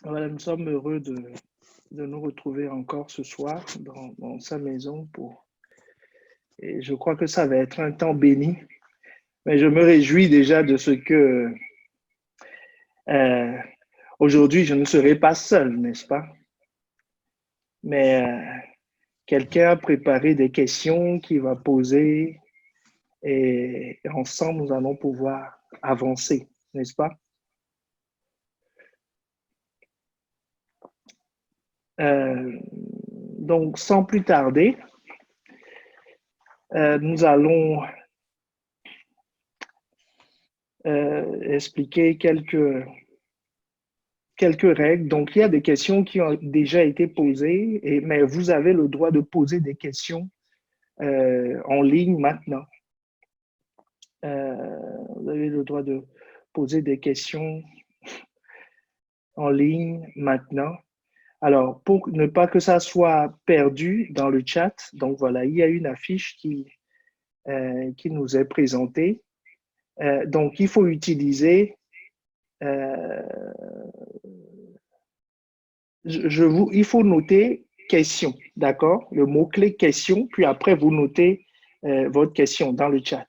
Voilà, nous sommes heureux de nous retrouver encore ce soir dans sa maison et je crois que ça va être un temps béni. Mais je me réjouis déjà de ce que euh, aujourd'hui je ne serai pas seul, n'est-ce pas? Mais quelqu'un a préparé des questions qu'il va poser et ensemble nous allons pouvoir avancer, n'est-ce pas? Donc, sans plus tarder, nous allons expliquer quelques règles. Donc, il y a des questions qui ont déjà été posées, mais vous avez le droit de poser des questions en ligne maintenant. Vous avez le droit de poser des questions en ligne maintenant. Alors, pour ne pas que ça soit perdu dans le chat, donc voilà, il y a une affiche qui nous est présentée. Donc, il faut utiliser il faut noter question, d'accord? Le mot-clé question, puis après, vous notez votre question dans le chat.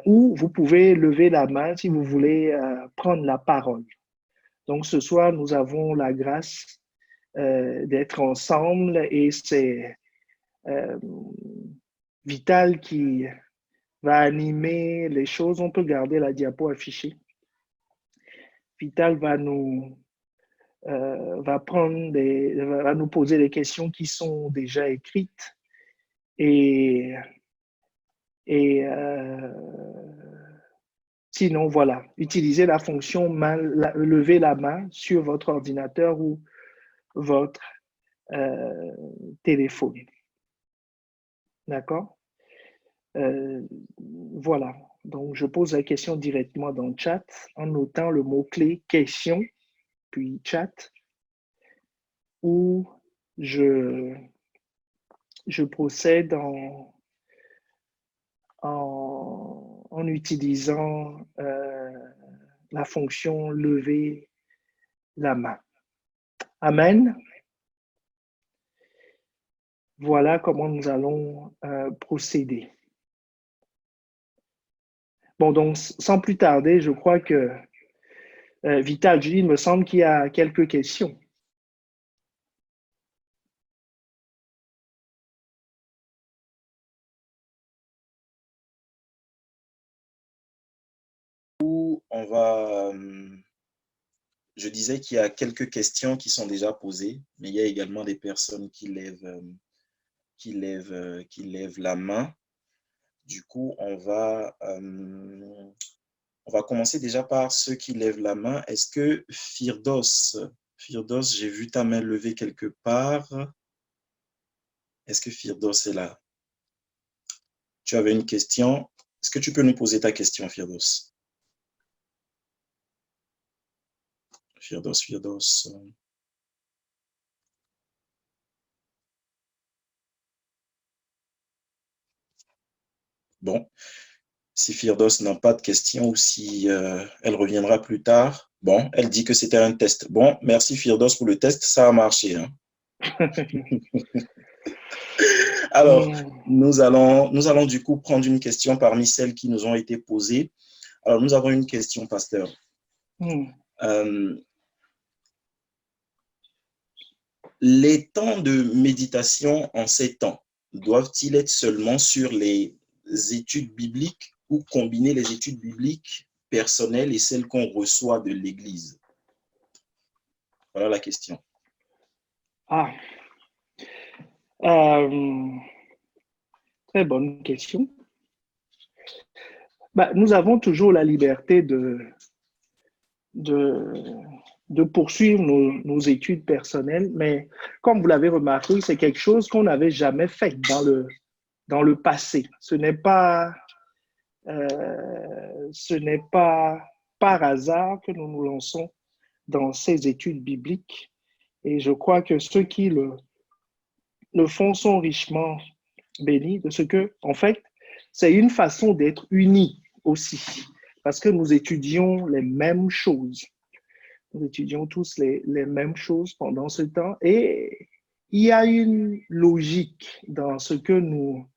Ou vous pouvez lever la main si vous voulez prendre la parole. Donc, ce soir, nous avons la grâce d'être ensemble et c'est Vital qui va animer les choses. On peut garder la diapo affichée. Vital va nous va nous poser des questions qui sont déjà écrites et, et sinon, voilà, utilisez la fonction lever la main sur votre ordinateur ou votre téléphone. D'accord? Voilà. Donc, je pose la question directement dans le chat en notant le mot-clé question, puis chat, ou je procède en utilisant la fonction lever la main. Amen. Voilà comment nous allons procéder. Bon, donc, sans plus tarder, je crois que Vital, il me semble qu'il y a quelques questions. Je disais qu'il y a quelques questions qui sont déjà posées, mais il y a également des personnes qui lèvent la main. Du coup, on va commencer déjà par ceux qui lèvent la main. Est-ce que Firdos, j'ai vu ta main levée quelque part. Est-ce que Firdos est là? Tu avais une question. Est-ce que tu peux nous poser ta question, Firdos? Firdos. Bon, si Firdos n'a pas de question ou si elle reviendra plus tard. Bon, elle dit que c'était un test. Bon, merci Firdos pour le test, ça a marché. Hein. Alors, nous allons du coup prendre une question parmi celles qui nous ont été posées. Alors, nous avons une question, pasteur. Les temps de méditation en ces temps doivent-ils être seulement sur les études bibliques ou combiner les études bibliques personnelles et celles qu'on reçoit de l'Église? Voilà la question. Très bonne question. Nous avons toujours la liberté de poursuivre nos études personnelles, mais comme vous l'avez remarqué, c'est quelque chose qu'on n'avait jamais fait dans le passé. Ce n'est pas par hasard que nous nous lançons dans ces études bibliques. Et je crois que ceux qui le font sont richement bénis de ce que, en fait, c'est une façon d'être unis aussi, parce que nous étudions les mêmes choses. Nous étudions tous les mêmes choses pendant ce temps et il y a une logique dans ce que nous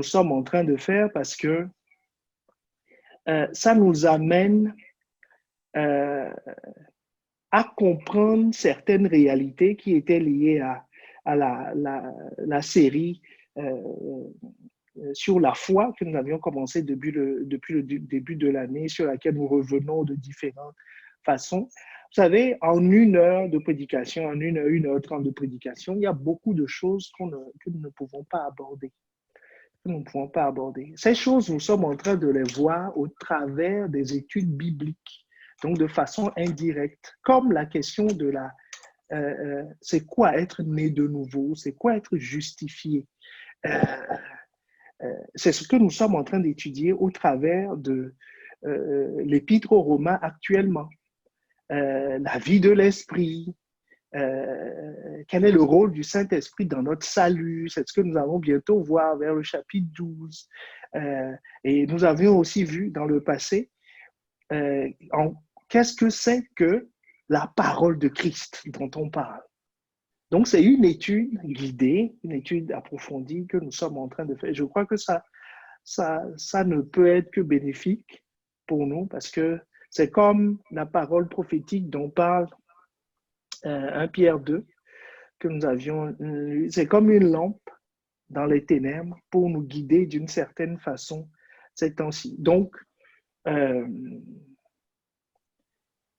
sommes en train de faire parce que ça nous amène euh, à comprendre certaines réalités qui étaient liées à la série sur la foi que nous avions commencé depuis le début de l'année, sur laquelle nous revenons de différentes façons. Vous savez, en 1 heure de prédication, en 1 heure 30 de prédication, il y a beaucoup de choses que nous ne pouvons pas aborder. Nous ne pouvons pas aborder. Ces choses, nous sommes en train de les voir au travers des études bibliques, donc de façon indirecte, comme la question de c'est quoi être né de nouveau, c'est quoi être justifié. C'est ce que nous sommes en train d'étudier au travers de l'Épître aux Romains actuellement. La vie de l'Esprit, quel est le rôle du Saint-Esprit dans notre salut, c'est ce que nous allons bientôt voir vers le chapitre 12. Et nous avions aussi vu dans le passé qu'est-ce que c'est que la parole de Christ dont on parle. Donc, c'est une étude guidée, une étude approfondie que nous sommes en train de faire. Je crois que ça ne peut être que bénéfique pour nous parce que c'est comme la parole prophétique dont parle 1 Pierre 2 que nous avions lu. C'est comme une lampe dans les ténèbres pour nous guider d'une certaine façon ces temps-ci. Donc,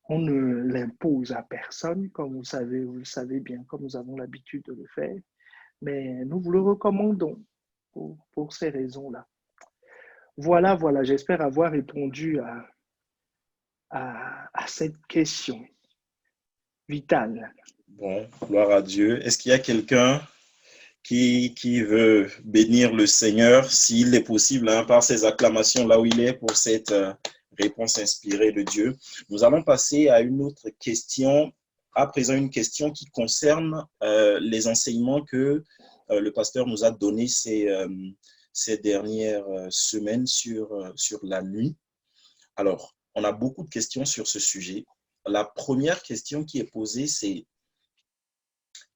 on ne l'impose à personne, comme vous le savez bien, comme nous avons l'habitude de le faire, mais nous vous le recommandons pour ces raisons-là. Voilà, j'espère avoir répondu à cette question vitale. Bon, gloire à Dieu. Est-ce qu'il y a quelqu'un qui veut bénir le Seigneur, s'il est possible, par ses acclamations là où il est, pour cette réponse inspirée de Dieu? Nous allons passer à une autre question, à présent une question qui concerne les enseignements que le pasteur nous a donnés ces dernières semaines sur la nuit. Alors, on a beaucoup de questions sur ce sujet. La première question qui est posée, c'est: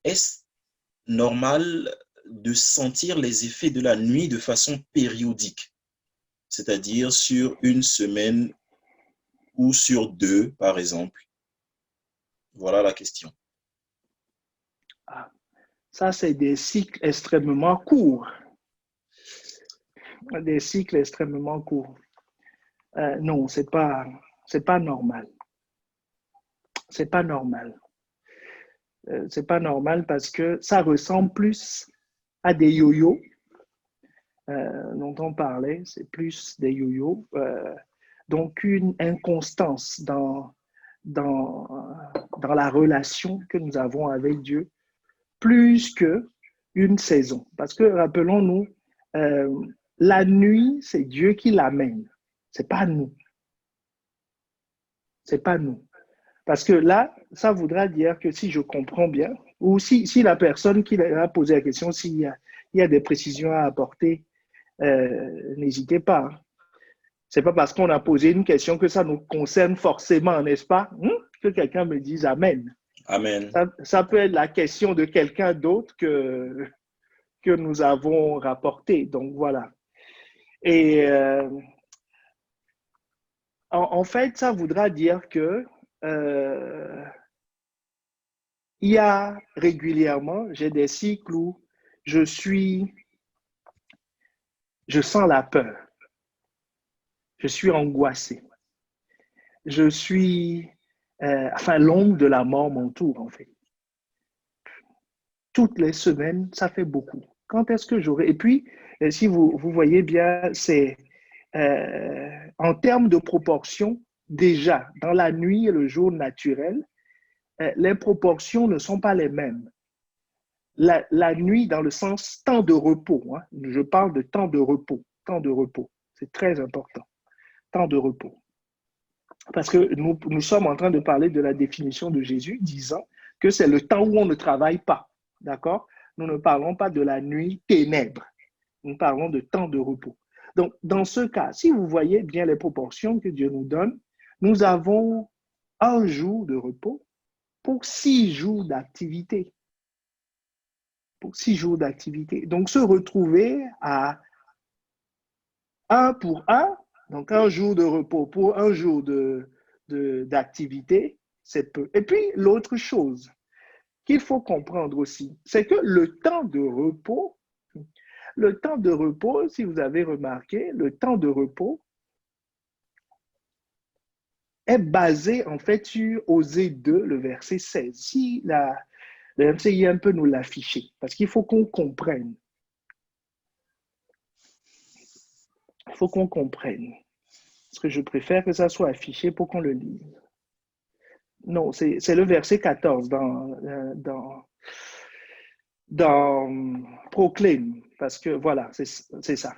est-ce normal de sentir les effets de la nuit de façon périodique, c'est-à-dire sur une semaine ou sur 2, par exemple? Voilà la question. Ça, c'est des cycles extrêmement courts. Des cycles extrêmement courts. Non, c'est pas normal. C'est pas normal. C'est pas normal parce que ça ressemble plus à des yo-yo dont on parlait. C'est plus des yo-yo. Donc, une inconstance dans la relation que nous avons avec Dieu, plus qu'une saison. Parce que, rappelons-nous, la nuit, c'est Dieu qui l'amène. C'est pas nous. C'est pas nous. Parce que là, ça voudra dire que si je comprends bien, ou si la personne qui a posé la question, s'il y a des précisions à apporter, n'hésitez pas. C'est pas parce qu'on a posé une question que ça nous concerne forcément, n'est-ce pas? Que quelqu'un me dise Amen. Amen. Ça peut être la question de quelqu'un d'autre que nous avons rapporté. Donc, voilà. Et en fait, ça voudra dire que il y a régulièrement, j'ai des cycles où je sens la peur. Je suis angoissé. Je suis, l'ombre de la mort m'entoure, en fait. Toutes les semaines, ça fait beaucoup. Quand est-ce que j'aurai... Et puis, si vous voyez bien, c'est en termes de proportion, déjà, dans la nuit et le jour naturel, les proportions ne sont pas les mêmes. La nuit, dans le sens temps de repos, hein, je parle de temps de repos. Temps de repos, c'est très important. Temps de repos. Parce que nous sommes en train de parler de la définition de Jésus, disant que c'est le temps où on ne travaille pas. D'accord? Nous ne parlons pas de la nuit ténèbres. Nous parlons de temps de repos. Donc, dans ce cas, si vous voyez bien les proportions que Dieu nous donne, nous avons un jour de repos pour 6 jours d'activité. Pour 6 jours d'activité. Donc, se retrouver à 1 pour 1, donc un jour de repos pour un jour d'activité, c'est peu. Et puis, l'autre chose qu'il faut comprendre aussi, c'est que le temps de repos, si vous avez remarqué, le temps de repos est basé en fait sur Osée 2, le verset 16. Si le MCI peut nous l'afficher, parce qu'il faut qu'on comprenne. Il faut qu'on comprenne. Parce que je préfère que ça soit affiché pour qu'on le lise. Non, c'est le verset 14 dans Proclaim, parce que voilà, c'est ça.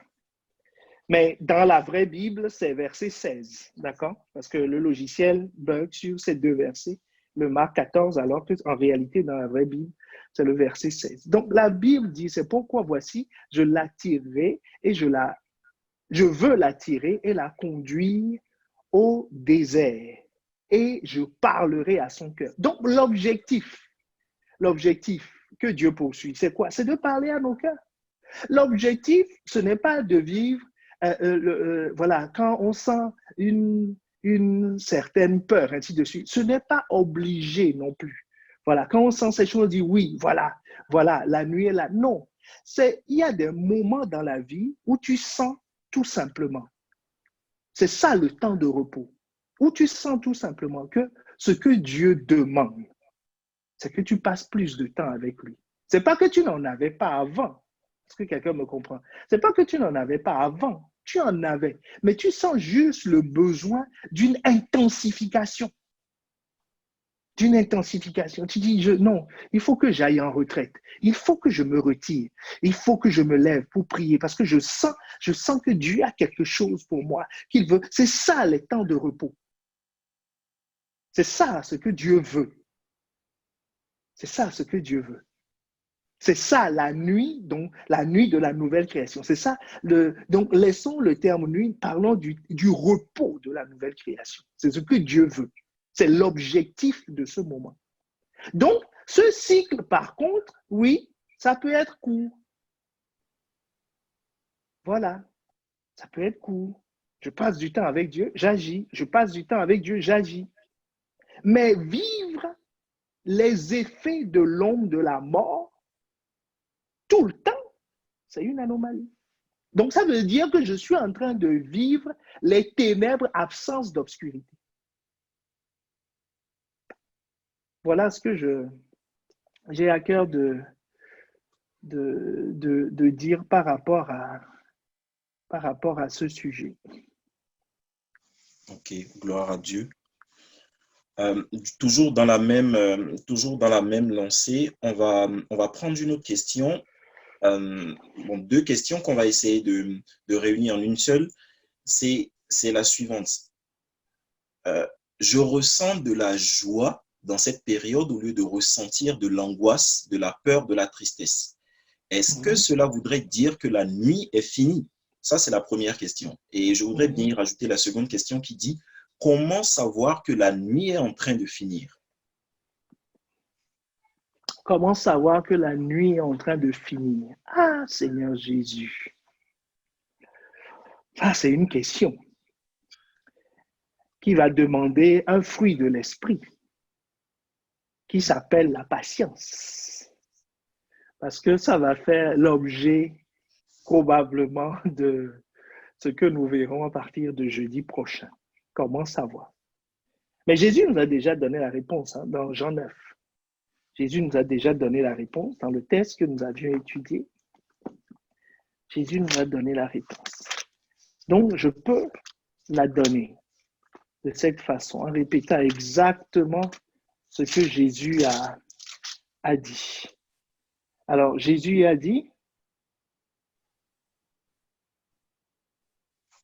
Mais dans la vraie Bible, c'est verset 16, d'accord? Parce que le logiciel bug sur ces deux versets, le marque 14, alors qu'en réalité, dans la vraie Bible, c'est le verset 16. Donc, la Bible dit, c'est pourquoi voici, je l'attirerai et je veux l'attirer et la conduire au désert et je parlerai à son cœur. Donc, l'objectif que Dieu poursuit, c'est quoi? C'est de parler à nos cœurs. L'objectif, ce n'est pas de vivre, voilà, quand on sent une certaine peur, ainsi de suite. Ce n'est pas obligé non plus. Voilà, quand on sent ces choses, on dit oui, voilà, la nuit est là. Non, il y a des moments dans la vie où tu sens tout simplement. C'est ça le temps de repos, où tu sens tout simplement que ce que Dieu demande, c'est que tu passes plus de temps avec lui. Ce n'est pas que tu n'en avais pas avant. Est-ce que quelqu'un me comprend? Ce n'est pas que tu n'en avais pas avant. Tu en avais. Mais tu sens juste le besoin d'une intensification. D'une intensification. Tu dis, non, il faut que j'aille en retraite. Il faut que je me retire. Il faut que je me lève pour prier parce que je sens que Dieu a quelque chose pour moi qu'il veut. C'est ça les temps de repos. C'est ça ce que Dieu veut. C'est ça ce que Dieu veut. C'est ça la nuit, donc la nuit de la nouvelle création. C'est ça. Donc laissons le terme nuit, parlons du repos de la nouvelle création. C'est ce que Dieu veut. C'est l'objectif de ce moment. Donc, ce cycle, par contre, oui, ça peut être court. Voilà, ça peut être court. Je passe du temps avec Dieu, j'agis. Je passe du temps avec Dieu, j'agis. Mais vivre les effets de l'ombre de la mort tout le temps, c'est une anomalie. Donc, ça veut dire que je suis en train de vivre les ténèbres, absence d'obscurité. Voilà ce que j'ai à cœur de dire par rapport à ce sujet. Ok, gloire à Dieu. Toujours dans la même lancée, on va prendre une autre question. Deux questions qu'on va essayer de réunir en une seule. C'est la suivante. Je ressens de la joie dans cette période au lieu de ressentir de l'angoisse, de la peur, de la tristesse. Est-ce que cela voudrait dire que la nuit est finie? Ça, c'est la première question. Et je voudrais bien y rajouter la seconde question qui dit comment savoir que la nuit est en train de finir? Comment savoir que la nuit est en train de finir? Ah, Seigneur Jésus. Ça, c'est une question qui va demander un fruit de l'esprit qui s'appelle la patience. Parce que ça va faire l'objet probablement de ce que nous verrons à partir de jeudi prochain. Comment savoir? Mais Jésus nous a déjà donné la réponse dans Jean 9. Jésus nous a déjà donné la réponse dans le texte que nous avions étudié. Jésus nous a donné la réponse. Donc, je peux la donner de cette façon, en répétant exactement ce que Jésus a dit. Alors, Jésus a dit,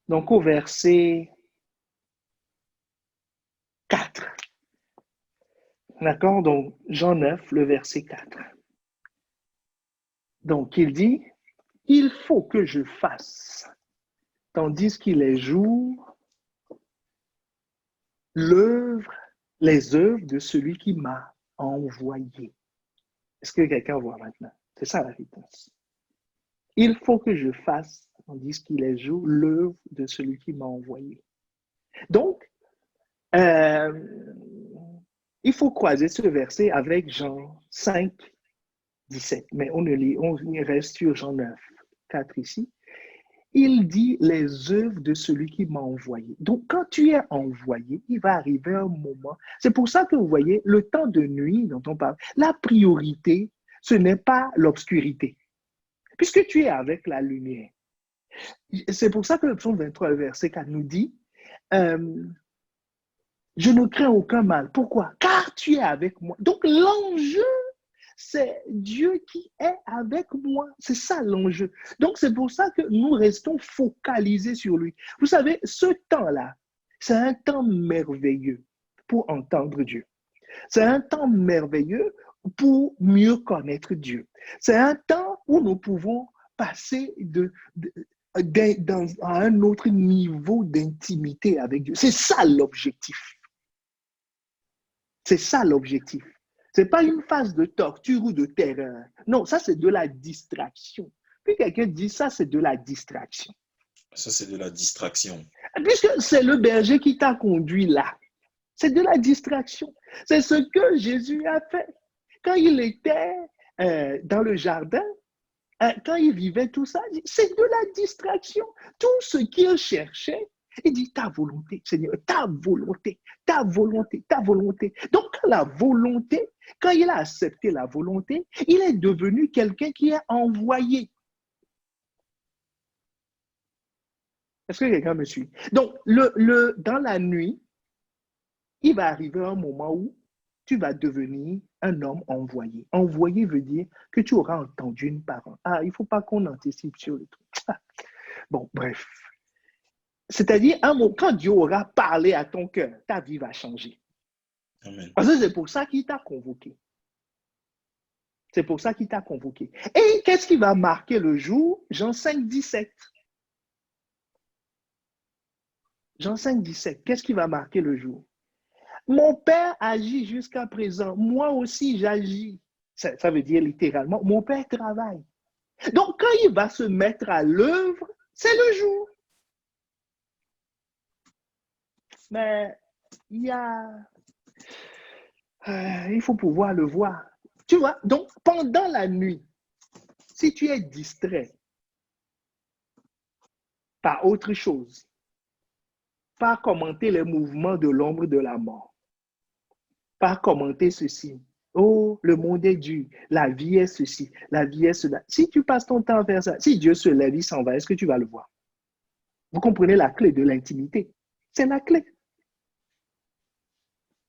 donc au verset 4, d'accord? Donc, Jean 9, le verset 4. Donc, il dit, il faut que je fasse, tandis qu'il est jour, l'œuvre les œuvres de celui qui m'a envoyé. Est-ce que quelqu'un voit maintenant? C'est ça la réponse. Il faut que je fasse, on dit qu'il est l'œuvre de celui qui m'a envoyé. Donc, il faut croiser ce verset avec Jean 5, 17. Mais on reste sur Jean 9, 4 ici. Il dit les œuvres de celui qui m'a envoyé. Donc, quand tu es envoyé, il va arriver un moment. C'est pour ça que vous voyez, le temps de nuit dont on parle, la priorité, ce n'est pas l'obscurité, puisque tu es avec la lumière. C'est pour ça que le psaume 23, verset 4 nous dit, je ne crains aucun mal. Pourquoi? Car tu es avec moi. Donc, l'enjeu, c'est Dieu qui est avec moi. C'est ça l'enjeu. Donc, c'est pour ça que nous restons focalisés sur lui. Vous savez, ce temps-là, c'est un temps merveilleux pour entendre Dieu. C'est un temps merveilleux pour mieux connaître Dieu. C'est un temps où nous pouvons passer à un autre niveau d'intimité avec Dieu. C'est ça l'objectif. C'est ça l'objectif. Ce n'est pas une phase de torture ou de terreur. Non, ça, c'est de la distraction. Puis quelqu'un dit ça, c'est de la distraction. Ça, c'est de la distraction. Puisque c'est le berger qui t'a conduit là. C'est de la distraction. C'est ce que Jésus a fait. Quand il était dans le jardin, quand il vivait tout ça, c'est de la distraction. Tout ce qu'il cherchait, il dit ta volonté, Seigneur, ta volonté, ta volonté, ta volonté. Donc, la volonté, quand il a accepté la volonté, il est devenu quelqu'un qui est envoyé. Est-ce que quelqu'un me suit? Donc, dans la nuit, il va arriver un moment où tu vas devenir un homme envoyé. Envoyé veut dire que tu auras entendu une parole. Ah, il ne faut pas qu'on anticipe sur le truc. Bon, bref. C'est-à-dire, quand Dieu aura parlé à ton cœur, ta vie va changer. Amen. Parce que c'est pour ça qu'il t'a convoqué. C'est pour ça qu'il t'a convoqué. Et qu'est-ce qui va marquer le jour? Jean 5, 17. Jean 5, 17. Qu'est-ce qui va marquer le jour? Mon Père agit jusqu'à présent. Moi aussi, j'agis. Ça veut dire littéralement, mon Père travaille. Donc, quand il va se mettre à l'œuvre, c'est le jour. Mais il faut pouvoir le voir. Tu vois, donc pendant la nuit, si tu es distrait par autre chose, par commenter les mouvements de l'ombre de la mort, par commenter ceci, oh, le monde est dur, la vie est ceci, la vie est cela. Si tu passes ton temps à faire ça, si Dieu se lève, il s'en va, est-ce que tu vas le voir? Vous comprenez la clé de l'intimité? C'est la clé.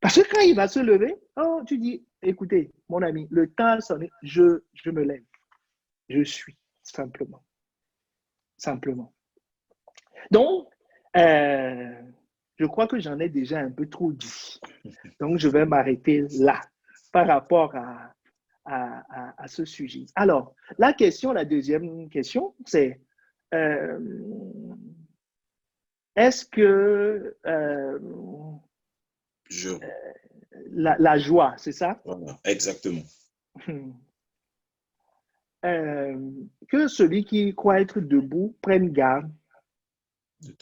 Parce que quand il va se lever, oh, tu dis, écoutez, mon ami, le temps a sonné, je me lève. Je suis, simplement. Simplement. Donc, je crois que j'en ai déjà un peu trop dit. Donc, je vais m'arrêter là par rapport à ce sujet. Alors, la deuxième question, c'est est-ce que la joie, c'est ça? Voilà, exactement. Que celui qui croit être debout prenne garde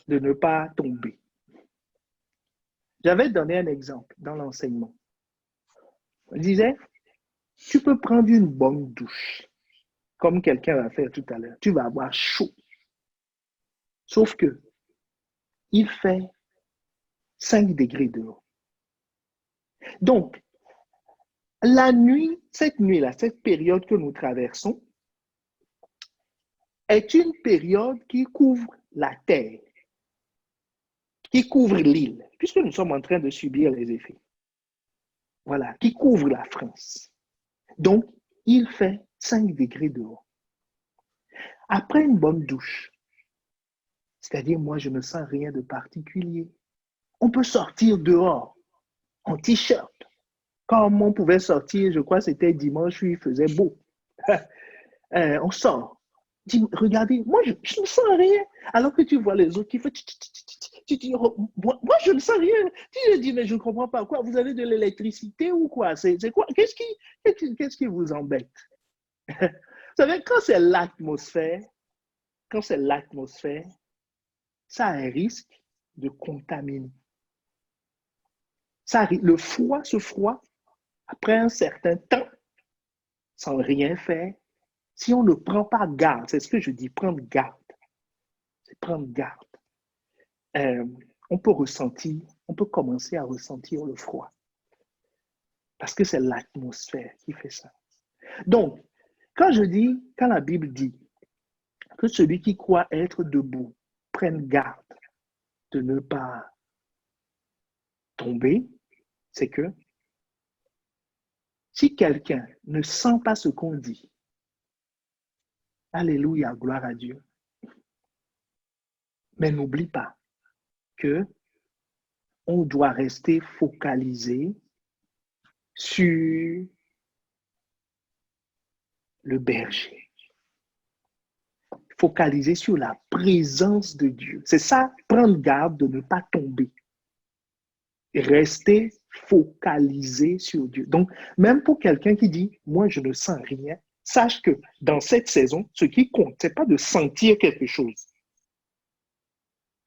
de ne pas tomber. J'avais donné un exemple dans l'enseignement. Je disais, tu peux prendre une bonne douche, comme quelqu'un va faire tout à l'heure. Tu vas avoir chaud. Sauf que il fait 5 degrés dehors. Donc, la nuit, cette nuit-là, cette période que nous traversons, est une période qui couvre la terre, qui couvre l'île, puisque nous sommes en train de subir les effets. Voilà, qui couvre la France. Donc, il fait 5 degrés dehors. Après une bonne douche, c'est-à-dire moi, je ne sens rien de particulier, on peut sortir dehors en t-shirt. Comme on pouvait sortir, je crois que c'était dimanche où il faisait beau. On sort. Dis, regardez, moi, je ne sens rien. Alors que tu vois les autres qui font Tu dis, oh, moi, je ne sais rien. Tu dis, mais je ne comprends pas. Quoi, vous avez de l'électricité ou quoi? C'est quoi? Qu'est-ce qui vous embête? Vous savez, quand c'est l'atmosphère, ça a un risque de contaminer. Ce froid, après un certain temps, sans rien faire, si on ne prend pas garde, c'est ce que je dis, prendre garde, c'est prendre garde. Euh, on peut commencer à ressentir le froid parce que c'est l'atmosphère qui fait ça. Donc, quand la Bible dit que celui qui croit être debout prenne garde de ne pas tomber, c'est que si quelqu'un ne sent pas ce qu'on dit, alléluia, gloire à Dieu, mais n'oublie pas que on doit rester focalisé sur le berger, focalisé sur la présence de Dieu. C'est ça, prendre garde de ne pas tomber. Rester focalisé sur Dieu. Donc, même pour quelqu'un qui dit, moi, je ne sens rien, sache que dans cette saison, ce qui compte, ce n'est pas de sentir quelque chose.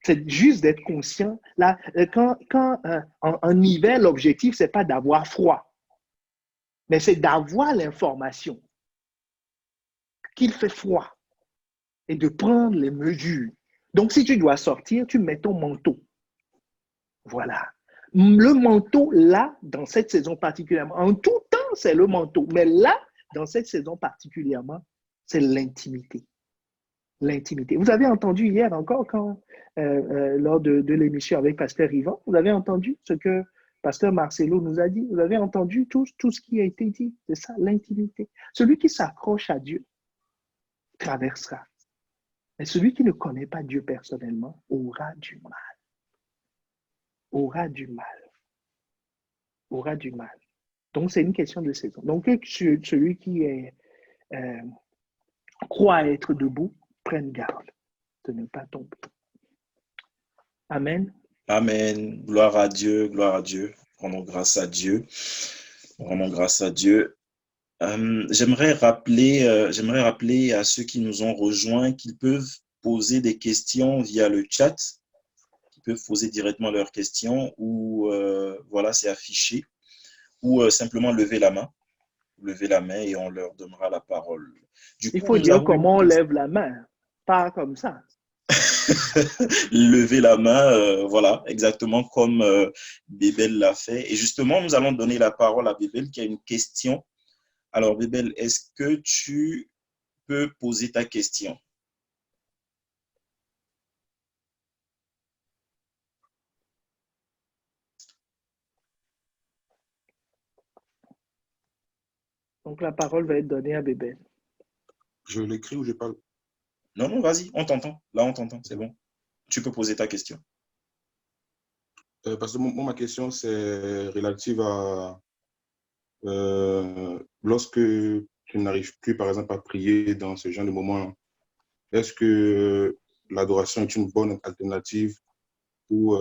C'est juste d'être conscient. Là, en hiver, l'objectif, ce n'est pas d'avoir froid, mais c'est d'avoir l'information qu'il fait froid et de prendre les mesures. Donc, si tu dois sortir, tu mets ton manteau. Voilà. Le manteau, là, dans cette saison particulièrement, en tout temps, c'est le manteau. Mais là, dans cette saison particulièrement, c'est l'intimité. L'intimité. Vous avez entendu hier encore, lors de l'émission avec Pasteur Yvan, vous avez entendu ce que Pasteur Marcelo nous a dit. Vous avez entendu tout ce qui a été dit. C'est ça, l'intimité. Celui qui s'accroche à Dieu traversera. Mais celui qui ne connaît pas Dieu personnellement aura du mal. Aura du mal. Aura du mal. Donc, c'est une question de saison. Donc, celui qui croit être debout, prenne garde de ne pas tomber. Amen. Amen. Gloire à Dieu, gloire à Dieu. Rendons grâce à Dieu. Rendons grâce à Dieu. J'aimerais rappeler à ceux qui nous ont rejoints qu'ils peuvent poser des questions via le chat. Ils peuvent poser directement leurs questions ou voilà, c'est affiché. Ou simplement lever la main. Lever la main et on leur donnera la parole. Du Il coup, faut nous dire avons une comment on question. lève la main, pas comme ça. Lever la main, voilà, exactement comme Bébel l'a fait. Et justement, nous allons donner la parole à Bébel qui a une question. Alors, Bébel, est-ce que tu peux poser ta question? Donc, la parole va être donnée à Bébé. Je l'écris ou je parle? Non, non, vas-y, on t'entend. Là, on t'entend, c'est bon. Tu peux poser ta question. Parce que ma question, c'est relative à lorsque tu n'arrives plus, par exemple, à prier dans ce genre de moment, est-ce que l'adoration est une bonne alternative ou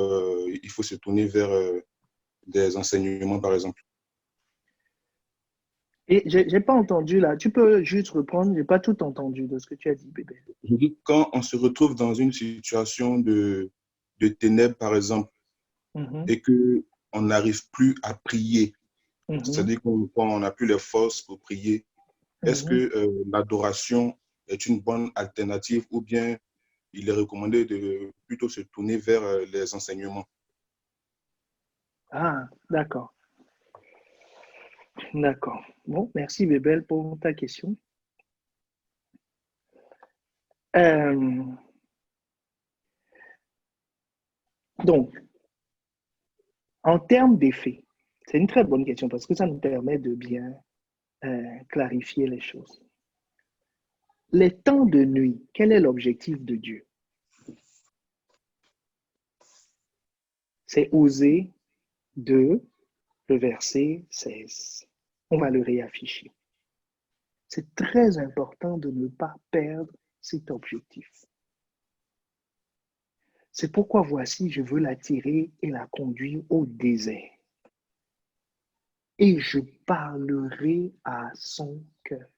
il faut se tourner vers des enseignements, par exemple? Et je n'ai pas entendu là. Tu peux juste reprendre. Je n'ai pas tout entendu de ce que tu as dit, Bébé. Je dis, quand on se retrouve dans une situation de ténèbres, par exemple, et qu'on n'arrive plus à prier, c'est-à-dire qu'on n'a plus les forces pour prier, est-ce que l'adoration est une bonne alternative ou bien il est recommandé de plutôt se tourner vers les enseignements? Ah, d'accord. D'accord. Bon, merci Bébel pour ta question. Donc, en termes d'effet, c'est une très bonne question parce que ça nous permet de bien clarifier les choses. Les temps de nuit, quel est l'objectif de Dieu? C'est Osée 2, le verset 16. On va le réafficher. C'est très important de ne pas perdre cet objectif. C'est pourquoi voici, je veux l'attirer et la conduire au désert. Et je parlerai à son cœur.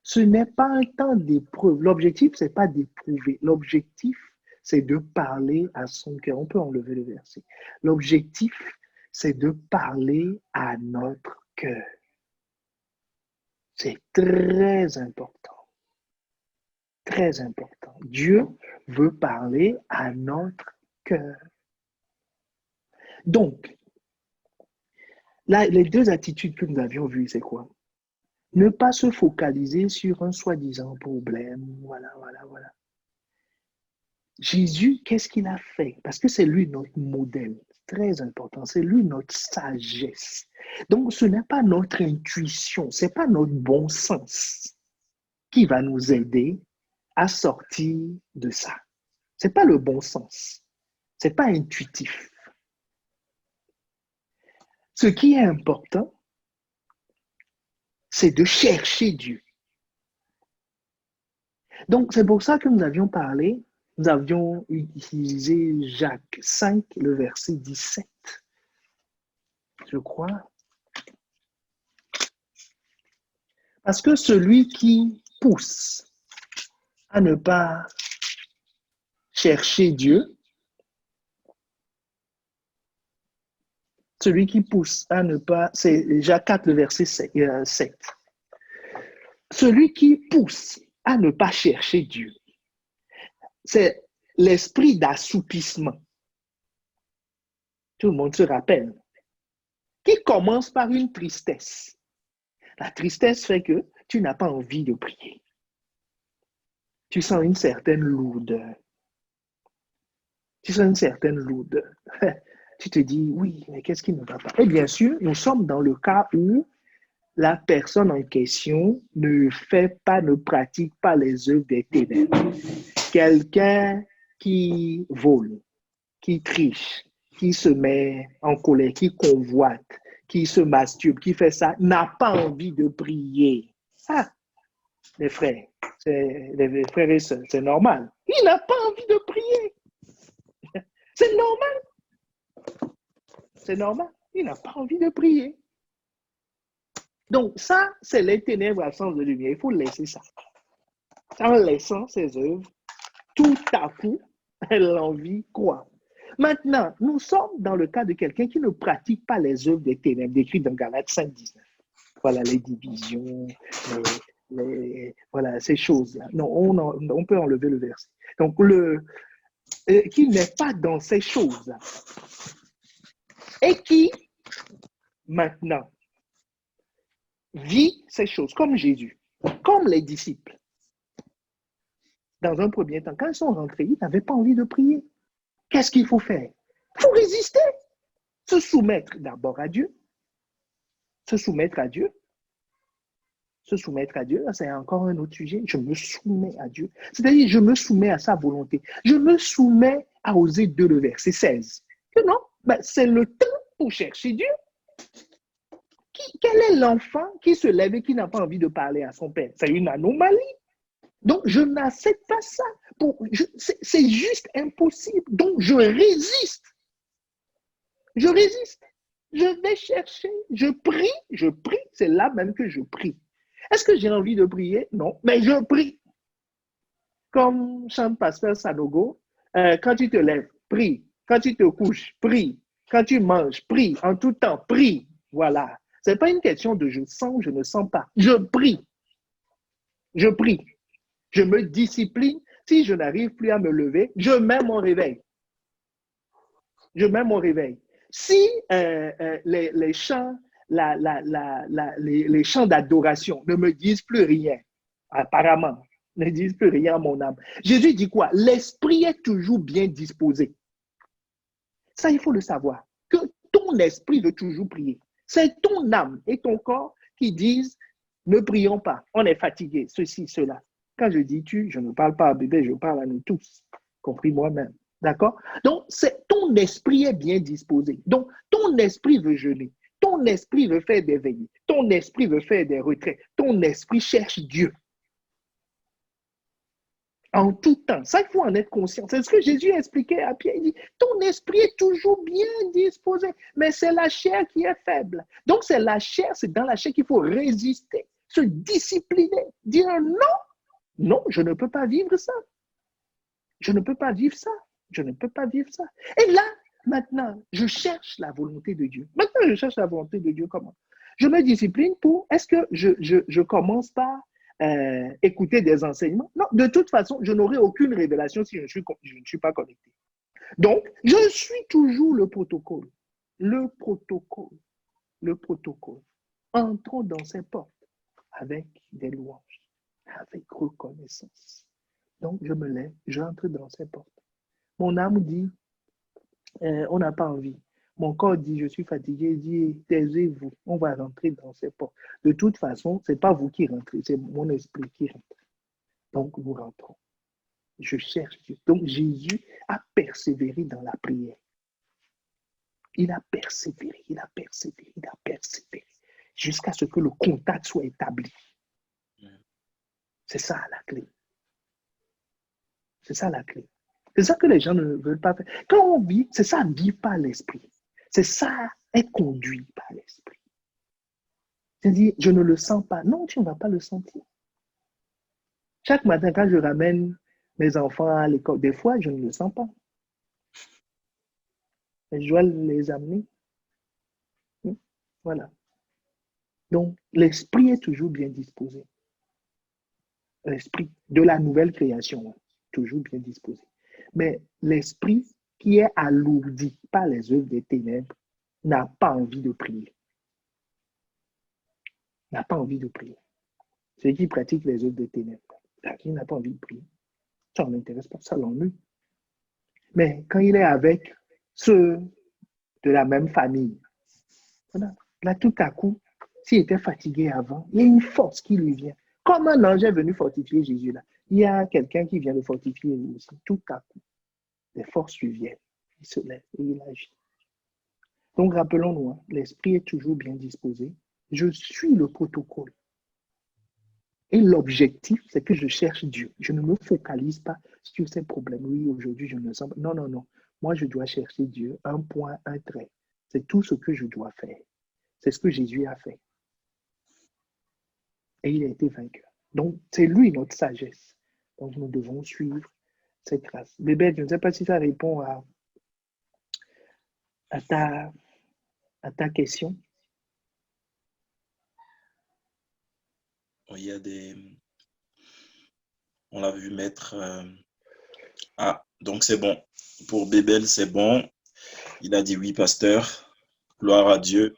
Ce n'est pas un temps d'épreuve. L'objectif, ce n'est pas d'éprouver. L'objectif, c'est de parler à son cœur. On peut enlever le verset. L'objectif, c'est de parler à notre cœur. C'est très important. Très important. Dieu veut parler à notre cœur. Donc, là, les deux attitudes que nous avions vues, c'est quoi? Ne pas se focaliser sur un soi-disant problème. Voilà. Jésus, qu'est-ce qu'il a fait? Parce que c'est lui notre modèle. Très important. C'est lui notre sagesse. Donc, ce n'est pas notre intuition, ce n'est pas notre bon sens qui va nous aider à sortir de ça. Ce n'est pas le bon sens. Ce n'est pas intuitif. Ce qui est important, c'est de chercher Dieu. Donc, c'est pour ça que nous avions parlé, nous avions utilisé Jacques 5, le verset 17, je crois. Parce que celui qui pousse à ne pas chercher Dieu, celui qui pousse à ne pas, c'est Jacques 4, le verset 7. Celui qui pousse à ne pas chercher Dieu, c'est l'esprit d'assoupissement. Tout le monde se rappelle. Qui commence par une tristesse. La tristesse fait que tu n'as pas envie de prier. Tu sens une certaine lourdeur. Tu te dis, oui, mais qu'est-ce qui ne va pas? Et bien sûr, nous sommes dans le cas où la personne en question ne pratique pas les œuvres des ténèbres. Quelqu'un qui vole, qui triche, qui se met en colère, qui convoite, qui se masturbe, qui fait ça, n'a pas envie de prier. Ah, les frères et sœurs, c'est normal. Il n'a pas envie de prier. C'est normal. C'est normal. Il n'a pas envie de prier. Donc ça, c'est les ténèbres à sens de lumière. Il faut laisser ça. En laissant ses œuvres, tout à coup, l'envie croît. Maintenant, nous sommes dans le cas de quelqu'un qui ne pratique pas les œuvres des ténèbres, décrites dans Galates 5, 19. Voilà, les divisions, voilà, ces choses-là. Non, on peut enlever le verset. Donc, qui n'est pas dans ces choses-là. Et qui, maintenant, vit ces choses, comme Jésus, comme les disciples. Dans un premier temps, quand ils sont rentrés, ils n'avaient pas envie de prier. Qu'est-ce qu'il faut faire? Il faut résister. Se soumettre d'abord à Dieu. Se soumettre à Dieu. Se soumettre à Dieu, c'est encore un autre sujet. Je me soumets à Dieu. C'est-à-dire, je me soumets à sa volonté. Je me soumets à Osée 2, le verset 16. Que non, c'est le temps pour chercher Dieu. Quel est l'enfant qui se lève et qui n'a pas envie de parler à son père? C'est une anomalie. Donc, je n'accepte pas ça. C'est juste impossible. Donc, je résiste. Je résiste. Je vais chercher. Je prie. C'est là même que je prie. Est-ce que j'ai envie de prier? Non, mais je prie. Comme chante Pasteur Sanogo, quand tu te lèves, prie. Quand tu te couches, prie. Quand tu manges, prie. En tout temps, prie. Voilà. Ce n'est pas une question de je sens, je ne sens pas. Je prie. Je prie. Je me discipline. Si je n'arrive plus à me lever, je mets mon réveil. Je mets mon réveil. Si les chants, les chants d'adoration ne me disent plus rien, apparemment, ne disent plus rien à mon âme. Jésus dit quoi? L'esprit est toujours bien disposé. Ça, il faut le savoir. Que ton esprit veut toujours prier. C'est ton âme et ton corps qui disent ne prions pas, on est fatigué, ceci, cela. Quand je dis tu, je ne parle pas à bébé, je parle à nous tous, compris moi-même. D'accord? Donc, ton esprit est bien disposé. Donc, ton esprit veut jeûner. Ton esprit veut faire des veillées. Ton esprit veut faire des retraits. Ton esprit cherche Dieu. En tout temps. Ça, il faut en être conscient. C'est ce que Jésus expliquait à Pierre. Il dit, ton esprit est toujours bien disposé, mais c'est la chair qui est faible. Donc, c'est la chair, c'est dans la chair qu'il faut résister, se discipliner, dire non, non, je ne peux pas vivre ça. Je ne peux pas vivre ça. Je ne peux pas vivre ça. Et là, maintenant, je cherche la volonté de Dieu. Maintenant, je cherche la volonté de Dieu comment? Je me discipline pour, est-ce que je commence par écouter des enseignements? Non, de toute façon, je n'aurai aucune révélation si je ne suis pas connecté. Donc, je suis toujours le protocole. Le protocole. Le protocole. Entrons dans ces portes avec des louanges, avec reconnaissance. Donc, je me lève, j'entre dans ces portes. Mon âme dit, on n'a pas envie. Mon corps dit, je suis fatigué, dit, taisez-vous, on va rentrer dans ces portes. De toute façon, ce n'est pas vous qui rentrez, c'est mon esprit qui rentre. Donc, nous rentrons. Je cherche Dieu. Donc, Jésus a persévéré dans la prière. Il a persévéré, il a persévéré, il a persévéré, jusqu'à ce que le contact soit établi. C'est ça la clé. C'est ça la clé. C'est ça que les gens ne veulent pas faire. Quand on vit, c'est ça, vivre par l'esprit. C'est ça, être conduit par l'esprit. C'est-à-dire, je ne le sens pas. Non, tu ne vas pas le sentir. Chaque matin, quand je ramène mes enfants à l'école, des fois, je ne le sens pas. Mais je dois les amener. Voilà. Donc, l'esprit est toujours bien disposé. L'esprit de la nouvelle création, toujours bien disposé. Mais l'esprit qui est alourdi par les œuvres des ténèbres n'a pas envie de prier. N'a pas envie de prier. Celui qui pratique les œuvres des ténèbres, il n'a pas envie de prier. Ça ne m'intéresse pas, ça l'ennuie. Mais quand il est avec ceux de la même famille, voilà, là tout à coup, s'il était fatigué avant, il y a une force qui lui vient. Comme un ange est venu fortifier Jésus là, il y a quelqu'un qui vient le fortifier lui aussi. Tout à coup, les forces lui viennent. Il se lève et il agit. Donc rappelons-nous, hein, l'esprit est toujours bien disposé. Je suis le protocole. Et l'objectif, c'est que je cherche Dieu. Je ne me focalise pas sur ces problèmes. Oui, aujourd'hui, je ne sens pas. Non, non, non. Moi, je dois chercher Dieu. Un point, un trait. C'est tout ce que je dois faire. C'est ce que Jésus a fait. Et il a été vainqueur. Donc, c'est lui notre sagesse. Donc, nous devons suivre cette trace. Bébé, je ne sais pas si ça répond à ta question. Il y a des... On l'a vu mettre... Ah, donc c'est bon. Pour Bébel, c'est bon. Il a dit oui, pasteur. Gloire à Dieu.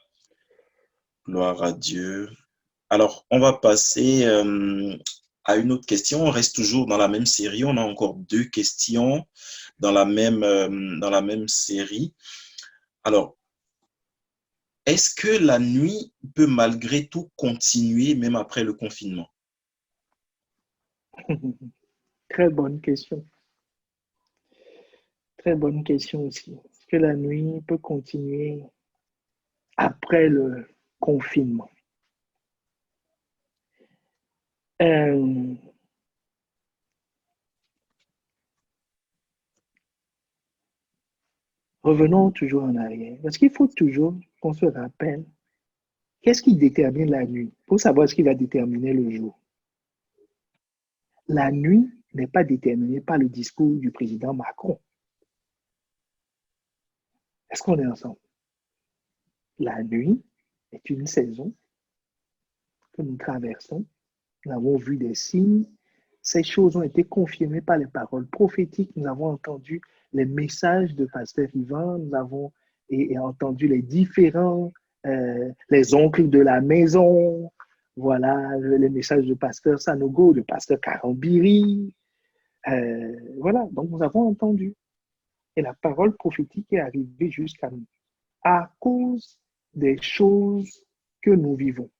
Gloire à Dieu. Alors, on va passer à une autre question. On reste toujours dans la même série. On a encore 2 questions dans la même série. Alors, est-ce que la nuit peut malgré tout continuer même après le confinement? Très bonne question. Très bonne question aussi. Est-ce que la nuit peut continuer après le confinement? Revenons toujours en arrière. Parce qu'il faut toujours qu'on se rappelle qu'est-ce qui détermine la nuit pour savoir ce qui va déterminer le jour. La nuit n'est pas déterminée par le discours du président Macron. Est-ce qu'on est ensemble? La nuit est une saison que nous traversons. Nous avons vu des signes. Ces choses ont été confirmées par les paroles prophétiques. Nous avons entendu les messages de Pasteur Yvan. Nous avons entendu les différents, les oncles de la maison. Voilà, les messages de Pasteur Sanogo, de Pasteur Karambiri. Voilà, donc nous avons entendu. Et la parole prophétique est arrivée jusqu'à nous à cause des choses que nous vivons.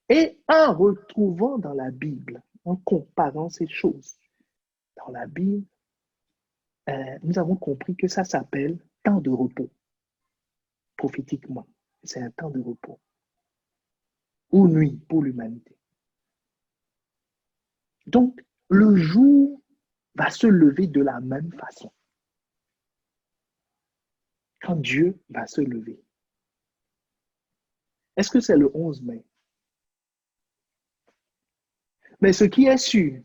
Et en retrouvant dans la Bible, en comparant ces choses dans la Bible, nous avons compris que ça s'appelle temps de repos, prophétiquement. C'est un temps de repos ou nuit pour l'humanité. Donc, le jour va se lever de la même façon. Quand Dieu va se lever. Est-ce que c'est le 11 mai? Mais ce qui est sûr,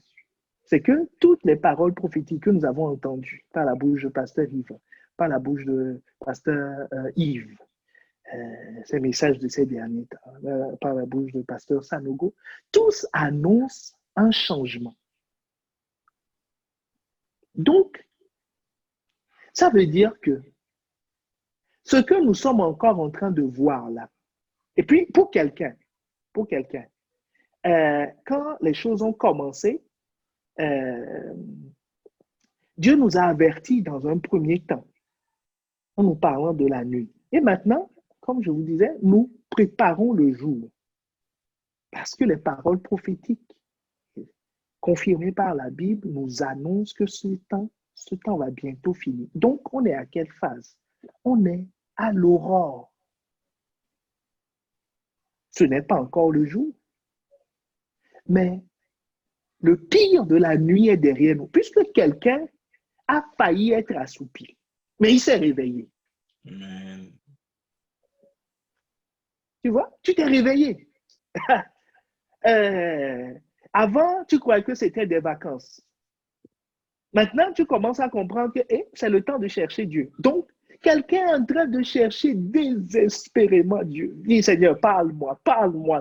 c'est que toutes les paroles prophétiques que nous avons entendues par la bouche de pasteur Yves, par la bouche de pasteur Yves, ces messages de ces derniers temps, par la bouche de pasteur Sanogo, tous annoncent un changement. Donc, ça veut dire que ce que nous sommes encore en train de voir là, et puis pour quelqu'un, quand les choses ont commencé, Dieu nous a avertis dans un premier temps en nous parlant de la nuit. Et maintenant, comme je vous disais, nous préparons le jour parce que les paroles prophétiques confirmées par la Bible nous annoncent que ce temps va bientôt finir. Donc, on est à quelle phase? On est à l'aurore. Ce n'est pas encore le jour, mais le pire de la nuit est derrière nous, puisque quelqu'un a failli être assoupi, mais il s'est réveillé. Amen. Tu vois, tu t'es réveillé. Avant, tu croyais que c'était des vacances. Maintenant, tu commences à comprendre que c'est le temps de chercher Dieu. Donc, quelqu'un est en train de chercher désespérément Dieu. Dis, Seigneur, parle-moi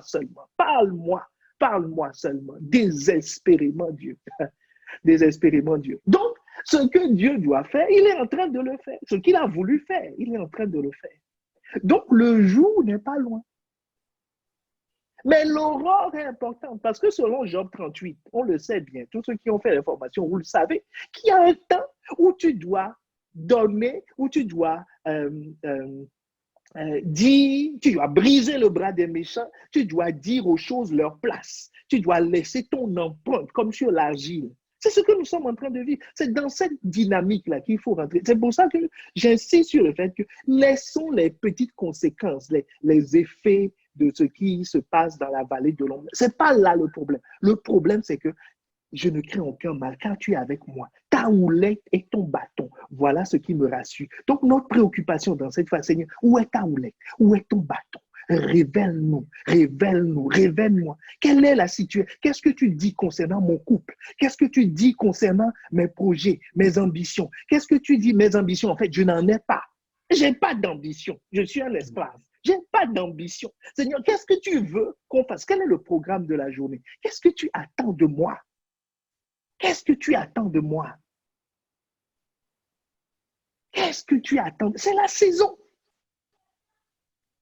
seulement, parle-moi seulement, désespérément Dieu. Désespérément Dieu. Donc, ce que Dieu doit faire, il est en train de le faire. Ce qu'il a voulu faire, il est en train de le faire. Donc, le jour n'est pas loin. Mais l'aurore est importante parce que selon Job 38, on le sait bien, tous ceux qui ont fait l'information, vous le savez, qu'il y a un temps où tu dois donner, où tu dois dire, tu dois briser le bras des méchants, tu dois dire aux choses leur place, tu dois laisser ton empreinte comme sur l'argile. C'est ce que nous sommes en train de vivre. C'est dans cette dynamique-là qu'il faut rentrer. C'est pour ça que j'insiste sur le fait que laissons les petites conséquences, les effets de ce qui se passe dans la vallée de l'ombre. Ce n'est pas là le problème. Le problème, c'est que je ne crains aucun mal car tu es avec moi. Ta houlette et ton bâton, voilà ce qui me rassure. Donc, notre préoccupation dans cette phase, Seigneur, où est ta houlette? Où est ton bâton? Révèle-nous, révèle-nous, révèle-moi. Quelle est la situation? Qu'est-ce que tu dis concernant mon couple? Qu'est-ce que tu dis concernant mes projets, mes ambitions? Qu'est-ce que tu dis, mes ambitions? En fait, je n'en ai pas. Je n'ai pas d'ambition. Je suis un esclave. Je n'ai pas d'ambition. Seigneur, qu'est-ce que tu veux qu'on fasse? Quel est le programme de la journée? Qu'est-ce que tu attends de moi? Qu'est-ce que tu attends de moi? Qu'est-ce que tu attends? C'est la saison.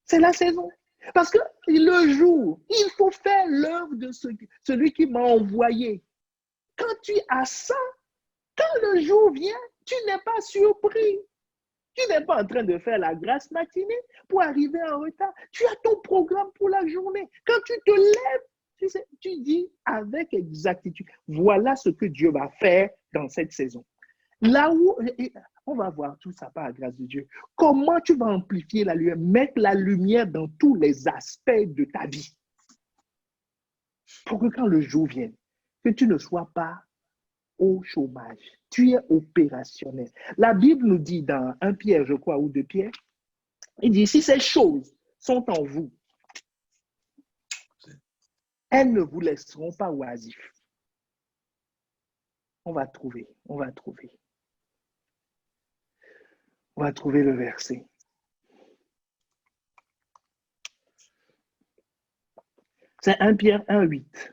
C'est la saison. Parce que le jour, il faut faire l'œuvre de celui qui m'a envoyé. Quand tu as ça, quand le jour vient, tu n'es pas surpris. Tu n'es pas en train de faire la grasse matinée pour arriver en retard. Tu as ton programme pour la journée. Quand tu te lèves, tu dis avec exactitude, voilà ce que Dieu va faire dans cette saison. Là où, on va voir tout ça par la grâce de Dieu. Comment tu vas amplifier la lumière, mettre la lumière dans tous les aspects de ta vie. Pour que quand le jour vienne, que tu ne sois pas au chômage. Tu es opérationnel. La Bible nous dit dans 1 Pierre, je crois, ou 2 Pierre, il dit, si ces choses sont en vous, elles ne vous laisseront pas oisifs. On va trouver le verset. C'est 1 Pierre 1,8.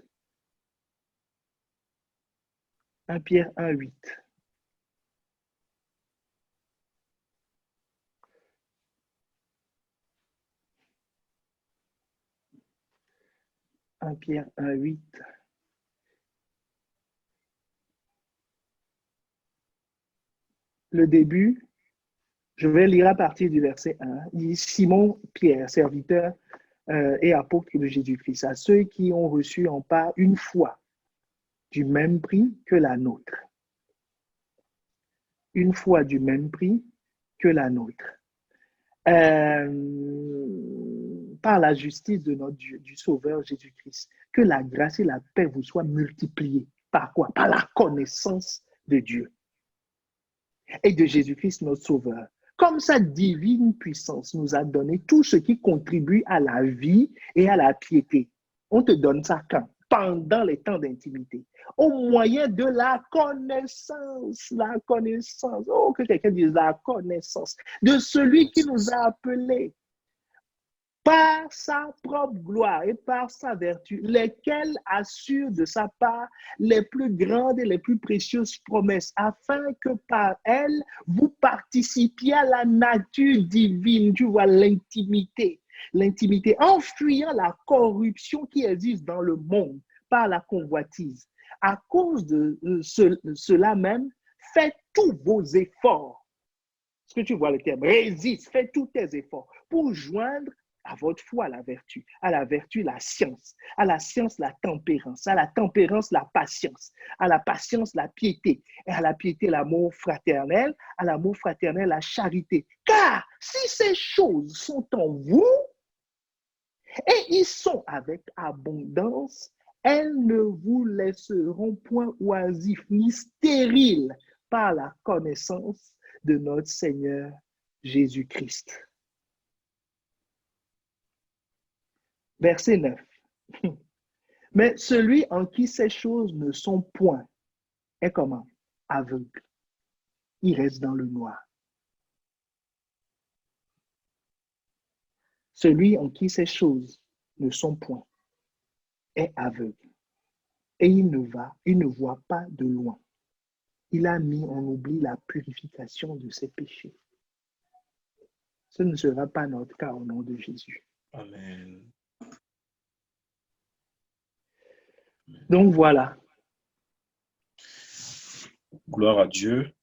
1 Pierre 1,8. « 1 Pierre 1,8. Le début, je vais lire à partir du verset 1. Il dit, Simon Pierre, serviteur et apôtre de Jésus-Christ, à ceux qui ont reçu en part une foi du même prix que la nôtre. Une foi du même prix que la nôtre. Par la justice de notre Dieu, du Sauveur Jésus-Christ, que la grâce et la paix vous soient multipliées Par quoi? Par la connaissance de Dieu et de Jésus-Christ, notre Sauveur. Comme sa divine puissance nous a donné tout ce qui contribue à la vie et à la piété. On te donne ça quand? Pendant les temps d'intimité. Au moyen de la connaissance. La connaissance. Oh, que quelqu'un dise la connaissance de celui qui nous a appelés par sa propre gloire et par sa vertu, lesquels assurent de sa part les plus grandes et les plus précieuses promesses, afin que par elles, vous participiez à la nature divine. Tu vois, l'intimité, en fuyant la corruption qui existe dans le monde par la convoitise. À cause de cela même, faites tous vos efforts. Est-ce que tu vois le terme? Résiste, fais tous tes efforts pour joindre à votre foi la vertu, la science, à la science la tempérance, à la tempérance la patience, à la patience la piété, et à la piété l'amour fraternel, à l'amour fraternel la charité. Car si ces choses sont en vous et ils sont avec abondance, elles ne vous laisseront point oisifs ni stériles par la connaissance de notre Seigneur Jésus-Christ. Verset 9. Mais celui en qui ces choses ne sont point est comment? Aveugle. Il reste dans le noir. Celui en qui ces choses ne sont point est aveugle. Et il ne voit pas de loin. Il a mis en oubli la purification de ses péchés. Ce ne sera pas notre cas au nom de Jésus. Amen. Donc voilà. Gloire à Dieu.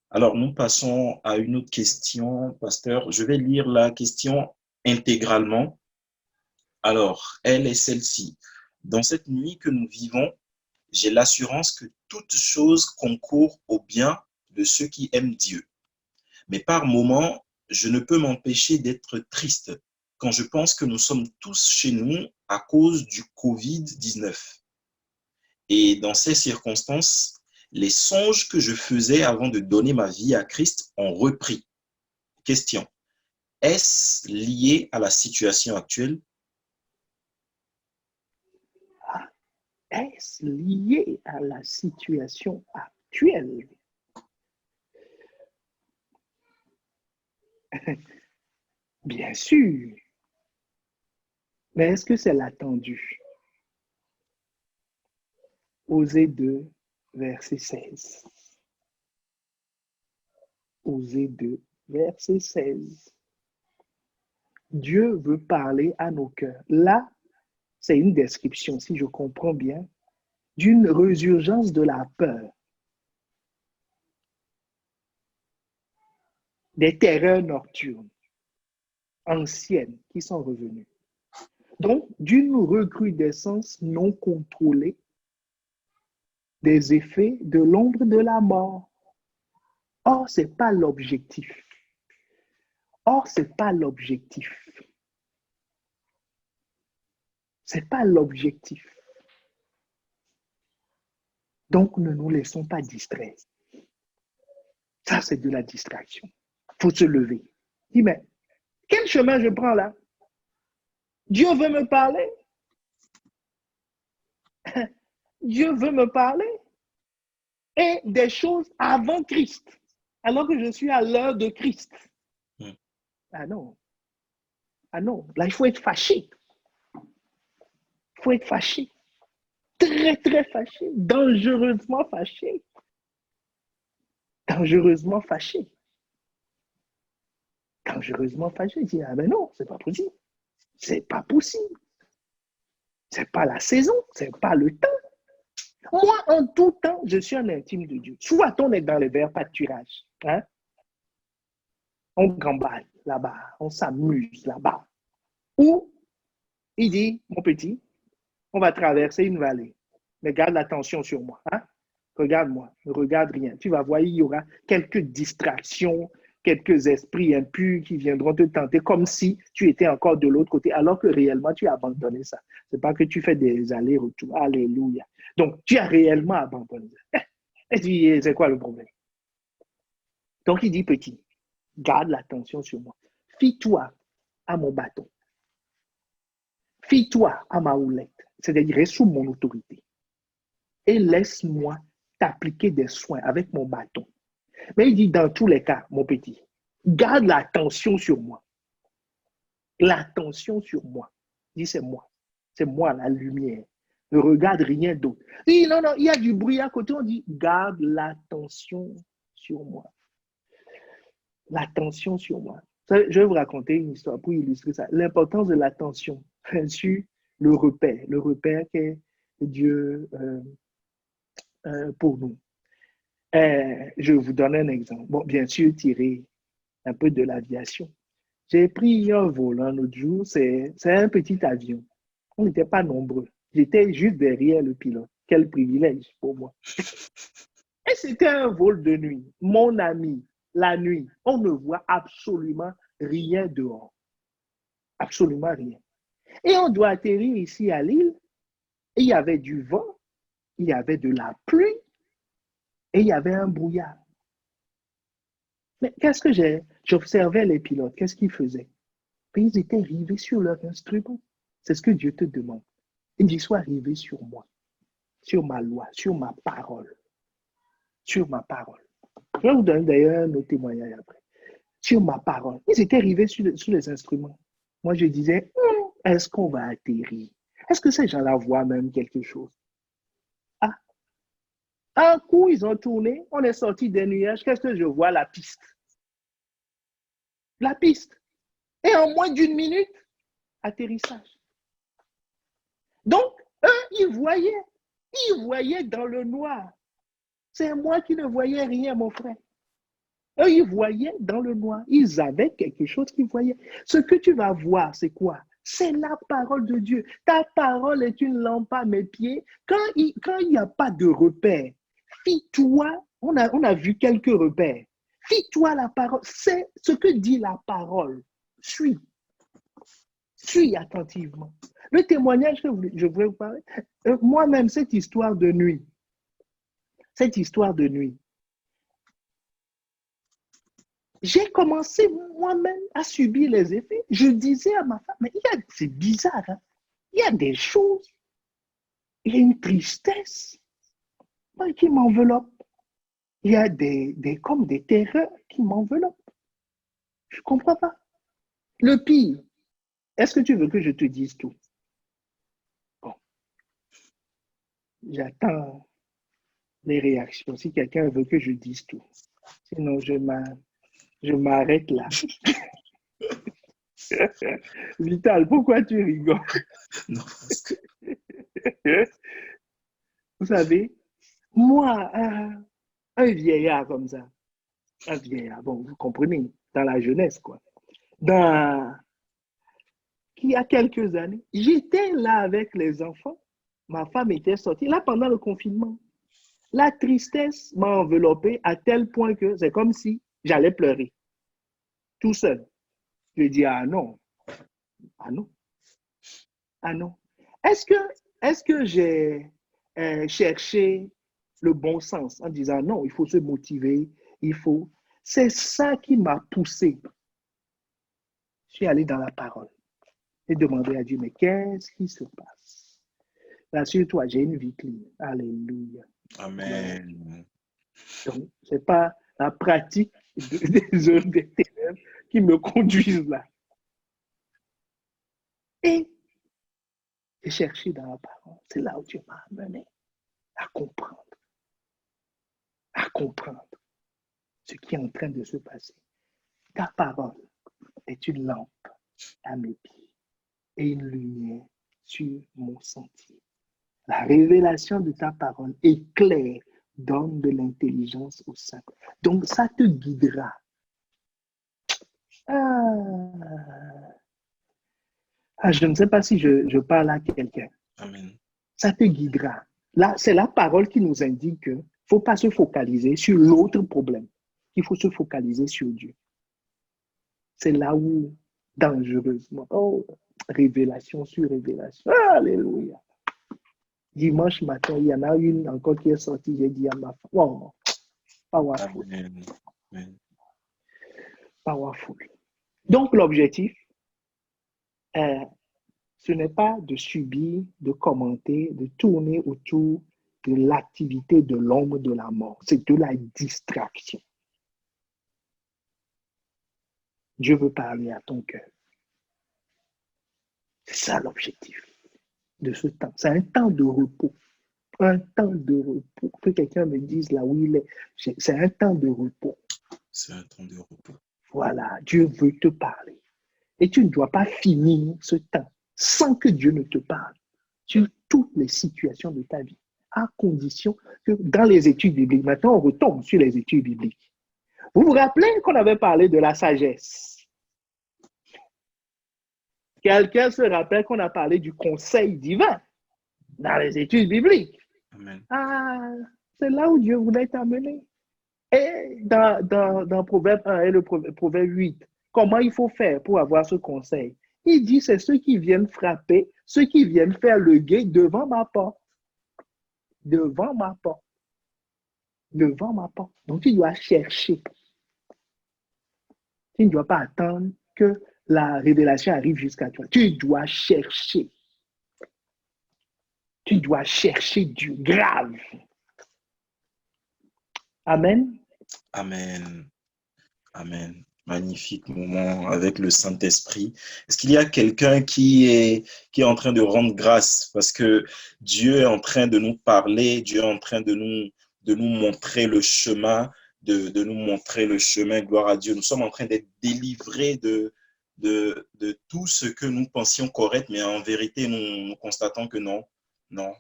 Alors, nous passons à une autre question, pasteur. Je vais lire la question intégralement. Alors, elle est celle-ci. Dans cette nuit que nous vivons, j'ai l'assurance que toute chose concourt au bien de ceux qui aiment Dieu. Mais par moments, je ne peux m'empêcher d'être triste quand je pense que nous sommes tous chez nous à cause du Covid-19. Et dans ces circonstances, les songes que je faisais avant de donner ma vie à Christ ont repris. Question. Est-ce lié à la situation actuelle? Est-ce lié à la situation actuelle? Bien sûr. Mais est-ce que c'est l'attendu? Osée 2, verset 16. Osée 2, verset 16. Dieu veut parler à nos cœurs. Là, c'est une description, si je comprends bien, d'une résurgence de la peur, des terreurs nocturnes, anciennes, qui sont revenues. Donc, d'une recrudescence non contrôlée des effets de l'ombre de la mort. Or, ce n'est pas l'objectif. Ce n'est pas l'objectif. Donc, ne nous laissons pas distraire. Ça, c'est de la distraction. Il faut se lever. Dis, mais quel chemin je prends là? Dieu veut me parler. Dieu veut me parler. Et des choses avant Christ. Alors que je suis à l'heure de Christ. Ah non. Là, il faut être fâché. Il faut être fâché. Très, très fâché. Dangereusement fâché. Dangereusement fâché. Il dit, ah ben non, c'est pas possible. C'est pas possible. C'est pas la saison. C'est pas le temps. Moi, en tout temps, je suis un intime de Dieu. Soit on est dans les verts pâturages. Hein? On gambaille là-bas. On s'amuse là-bas. Ou, il dit, mon petit, on va traverser une vallée. Mais garde l'attention sur moi. Hein? Regarde-moi. Ne regarde rien. Tu vas voir, il y aura quelques distractions. quelques esprits impurs qui viendront te tenter comme si tu étais encore de l'autre côté, alors que réellement, tu as abandonné ça. Ce n'est pas que tu fais des allers-retours. Alléluia. Donc, tu as réellement abandonné ça. Et tu dis, c'est quoi le problème? Donc, il dit, petit, garde l'attention sur moi. Fie-toi à mon bâton. Fie-toi à ma houlette. C'est-à-dire, reste sous mon autorité. Et laisse-moi t'appliquer des soins avec mon bâton. Mais il dit, dans tous les cas, mon petit, garde l'attention sur moi. L'attention sur moi. Il dit, c'est moi. C'est moi, la lumière. Ne regarde rien d'autre. Il dit, non, non, il y a du bruit à côté. On dit, garde l'attention sur moi. L'attention sur moi. Je vais vous raconter une histoire pour illustrer ça. L'importance de l'attention sur le repère qu'est Dieu pour nous. Je vous donne un exemple. Bon, bien sûr, tiré un peu de l'aviation. J'ai pris un vol un autre jour, c'est un petit avion. On n'était pas nombreux. J'étais juste derrière le pilote. Quel privilège pour moi. Et c'était un vol de nuit. Mon ami, la nuit, on ne voit absolument rien dehors. Absolument rien. Et on doit atterrir ici à Lille. Et il y avait du vent, il y avait de la pluie et il y avait un brouillard. Mais qu'est-ce que j'observais les pilotes, qu'est-ce qu'ils faisaient? Ils étaient rivés sur leur instrument. C'est ce que Dieu te demande. Il dit, sois rivé sur moi, sur ma loi, sur ma parole. Sur ma parole. Je vais vous donner d'ailleurs un autre témoignage après. Sur ma parole. Ils étaient rivés sur les instruments. Moi, je disais, est-ce qu'on va atterrir? Est-ce que ces gens-là voient même quelque chose? Ah, un coup, ils ont tourné, on est sorti des nuages. Qu'est-ce que je vois? La piste. La piste. Et en moins d'une minute, atterrissage. Donc, eux, ils voyaient dans le noir. C'est moi qui ne voyais rien, mon frère. Eux, ils voyaient dans le noir. Ils avaient quelque chose qu'ils voyaient. Ce que tu vas voir, c'est quoi? C'est la parole de Dieu. Ta parole est une lampe à mes pieds. Quand il n'y a pas de repère, fie-toi, on a vu quelques repères. Fie-toi la parole. C'est ce que dit la parole. Suis attentivement. Le témoignage que je voulais vous parler, moi-même, cette histoire de nuit, j'ai commencé moi-même à subir les effets. Je disais à ma femme, mais c'est bizarre, hein? Il y a des choses, il y a une tristesse qui m'enveloppe. Il y a comme des terreurs qui m'enveloppent. Je ne comprends pas. Le pire, est-ce que tu veux que je te dise tout? Bon, j'attends les réactions. Si quelqu'un veut que je dise tout. Sinon, je m'arrête là. Vital, pourquoi tu rigoles? Non, parce que... Vous savez, moi, un vieillard comme ça, un vieillard, bon, vous comprenez, dans la jeunesse, quoi. Il y a quelques années, j'étais là avec les enfants, ma femme était sortie, là pendant le confinement. La tristesse m'a enveloppé à tel point que c'est comme si j'allais pleurer, tout seul. Je dis, ah non. Est-ce que j'ai cherché le bon sens en disant non, il faut se motiver, C'est ça qui m'a poussé. Je suis allé dans la parole et demandé à Dieu, mais qu'est-ce qui se passe? Rassure-toi, j'ai une vie clean. Alléluia. Amen. Donc, ce n'est pas la pratique des œuvres des ténèbres qui me conduisent là. Et j'ai cherché dans la parole. C'est là où Dieu m'a amené à comprendre ce qui est en train de se passer. Ta parole est une lampe à mes pieds et une lumière sur mon sentier. La révélation de ta parole éclaire, donne de l'intelligence au saint. Donc, ça te guidera. Je ne sais pas si je parle à quelqu'un. Amen. Ça te guidera. Là, c'est la parole qui nous indique qu'il ne faut pas se focaliser sur l'autre problème. Il faut se focaliser sur Dieu. C'est là où, dangereusement, oh, révélation sur révélation. Alléluia. Dimanche matin, il y en a une encore qui est sortie, j'ai dit à ma femme, oh, powerful. Amen. Powerful. Donc, l'objectif, ce n'est pas de subir, de commenter, de tourner autour de l'activité de l'ombre de la mort. C'est de la distraction. Dieu veut parler à ton cœur. C'est ça l'objectif de ce temps. C'est un temps de repos. Un temps de repos. Que quelqu'un me dise là où il est. C'est un temps de repos. C'est un temps de repos. Voilà, Dieu veut te parler. Et tu ne dois pas finir ce temps sans que Dieu ne te parle sur toutes les situations de ta vie, à condition que dans les études bibliques, maintenant on retombe sur les études bibliques. Vous vous rappelez qu'on avait parlé de la sagesse? Quelqu'un se rappelle qu'on a parlé du conseil divin dans les études bibliques. Amen. Ah, c'est là où Dieu voulait t'amener. Et dans Proverbe 1 et le Proverbe 8, comment il faut faire pour avoir ce conseil? Il dit, c'est ceux qui viennent frapper, ceux qui viennent faire le guet devant ma porte. Devant ma porte. Devant ma porte. Donc, tu dois chercher. Tu ne dois pas attendre que la révélation arrive jusqu'à toi. Tu dois chercher. Tu dois chercher Dieu. Grave. Amen. Amen. Amen. Magnifique moment avec le Saint-Esprit. Est-ce qu'il y a quelqu'un qui est en train de rendre grâce parce que Dieu est en train de nous parler, Dieu est en train de nous montrer le chemin, de nous montrer le chemin, gloire à Dieu. Nous sommes en train d'être délivrés de tout ce que nous pensions correct, mais en vérité, nous constatons que non,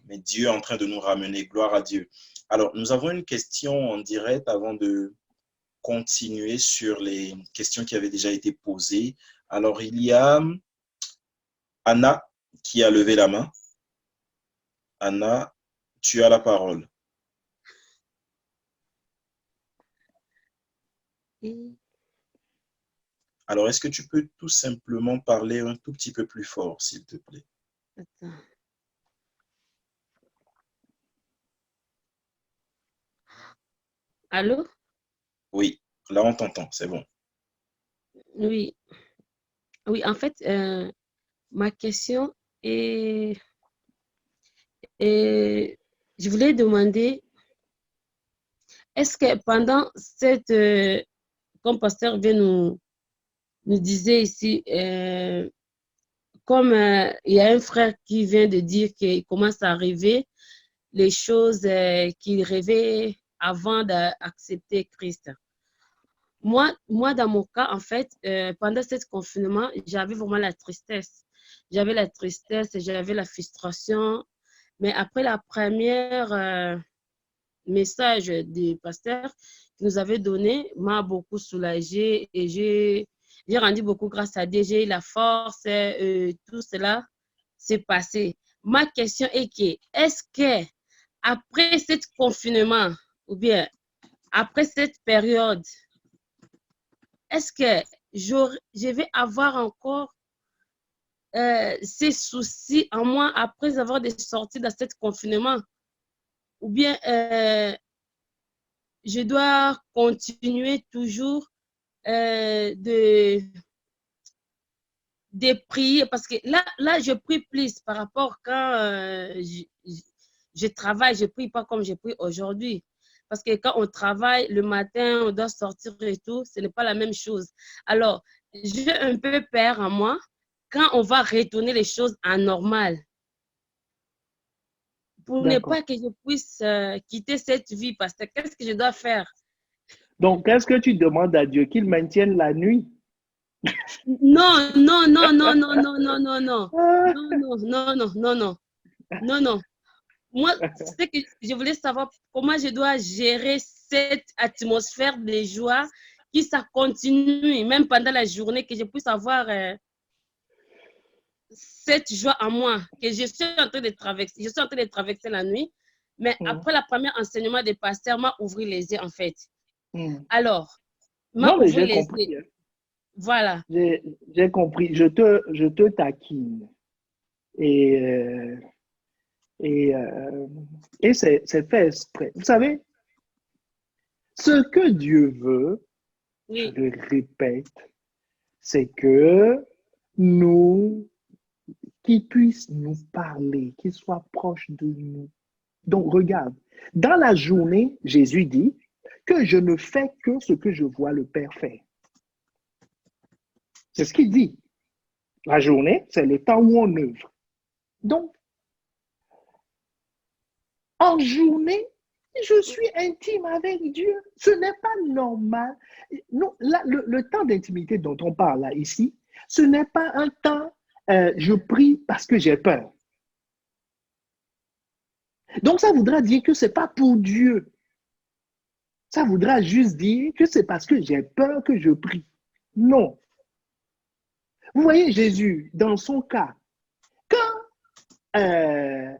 mais Dieu est en train de nous ramener, gloire à Dieu. Alors, nous avons une question en direct avant de continuer sur les questions qui avaient déjà été posées. Alors, il y a Anna qui a levé la main. Anna, tu as la parole. Alors, est-ce que tu peux tout simplement parler un tout petit peu plus fort, s'il te plaît? Attends. Allô? Oui, là, on t'entend, c'est bon. Oui. Oui, en fait, ma question est, je voulais demander, est-ce que pendant cette, comme pasteur vient nous disait ici, comme il y a un frère qui vient de dire qu'il commence à rêver les choses qu'il rêvait avant d'accepter Christ. Moi, dans mon cas, en fait, pendant ce confinement, j'avais vraiment la tristesse. J'avais la tristesse, j'avais la frustration. Mais après la première message du pasteur qu'il nous avait donné, m'a beaucoup soulagée et j'ai rendu beaucoup grâce à Dieu. J'ai eu la force, tout cela s'est passé. Ma question est que, est-ce que après ce confinement ou bien après cette période, est-ce que je vais avoir encore ces soucis en moi après avoir sorti de ce confinement? Ou bien je dois continuer toujours de prier? Parce que là, je prie plus par rapport quand je travaille, je ne prie pas comme je prie aujourd'hui. Parce que quand on travaille le matin, on doit sortir et tout, ce n'est pas la même chose. Alors, j'ai un peu peur en moi quand on va retourner les choses à normal. Pour ne pas que je puisse quitter cette vie, parce que qu'est-ce que je dois faire? Donc, qu'est-ce que tu demandes à Dieu? Qu'il maintienne la nuit? Non, non, non, non, non, non, non, non, non, non, non, non, non, non, non, non. Moi, c'est que je voulais savoir comment je dois gérer cette atmosphère de joie, qui ça continue, même pendant la journée, que je puisse avoir cette joie en moi, que je suis en train de traverser. Je suis en train de traverser la nuit, mais après le premier enseignement des pasteurs, m'a ouvert les yeux, en fait. Alors, m'a non, mais ouvert j'ai les compris. yeux. Voilà. J'ai compris. Je te taquine. Et c'est fait exprès. Vous savez, ce que Dieu veut, je le répète, c'est que qu'il puisse nous parler, qu'il soit proche de nous. Donc, regarde, dans la journée, Jésus dit que je ne fais que ce que je vois le Père faire. C'est ce qu'il dit. La journée, c'est le temps où on œuvre. Donc, en journée, je suis intime avec Dieu. Ce n'est pas normal. Non, là, le temps d'intimité dont on parle là, ici, ce n'est pas un temps, je prie parce que j'ai peur. Donc, ça voudra dire que ce n'est pas pour Dieu. Ça voudra juste dire que c'est parce que j'ai peur que je prie. Non. Vous voyez Jésus, dans son cas, quand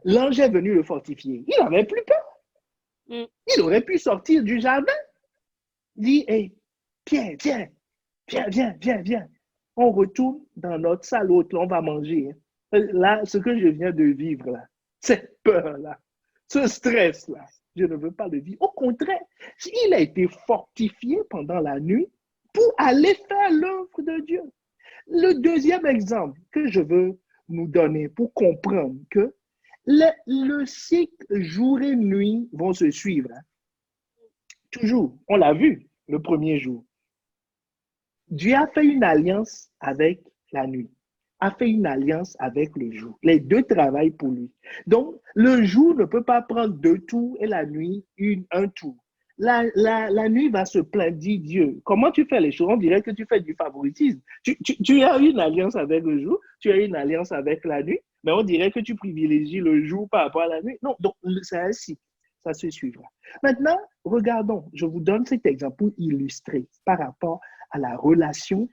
l'ange est venu le fortifier, il n'avait plus peur. Il aurait pu sortir du jardin. Dit, hey, Pierre, viens. On retourne dans notre salle haute, on va manger. Là, ce que je viens de vivre, là, cette peur-là, ce stress-là, je ne veux pas le vivre. Au contraire, il a été fortifié pendant la nuit pour aller faire l'œuvre de Dieu. Le deuxième exemple que je veux nous donner pour comprendre que le cycle jour et nuit vont se suivre. Toujours, on l'a vu le premier jour. Dieu a fait une alliance avec la nuit, a fait une alliance avec le jour. Les deux travaillent pour lui. Donc, le jour ne peut pas prendre 2 tours et la nuit, un tour. La nuit va se plaindre, dit Dieu. Comment tu fais les choses? On dirait que tu fais du favoritisme. Tu as une alliance avec le jour, tu as une alliance avec la nuit, mais on dirait que tu privilégies le jour par rapport à la nuit. Non, donc c'est ainsi. Ça se suivra. Maintenant, regardons, je vous donne cet exemple pour illustrer par rapport à la relation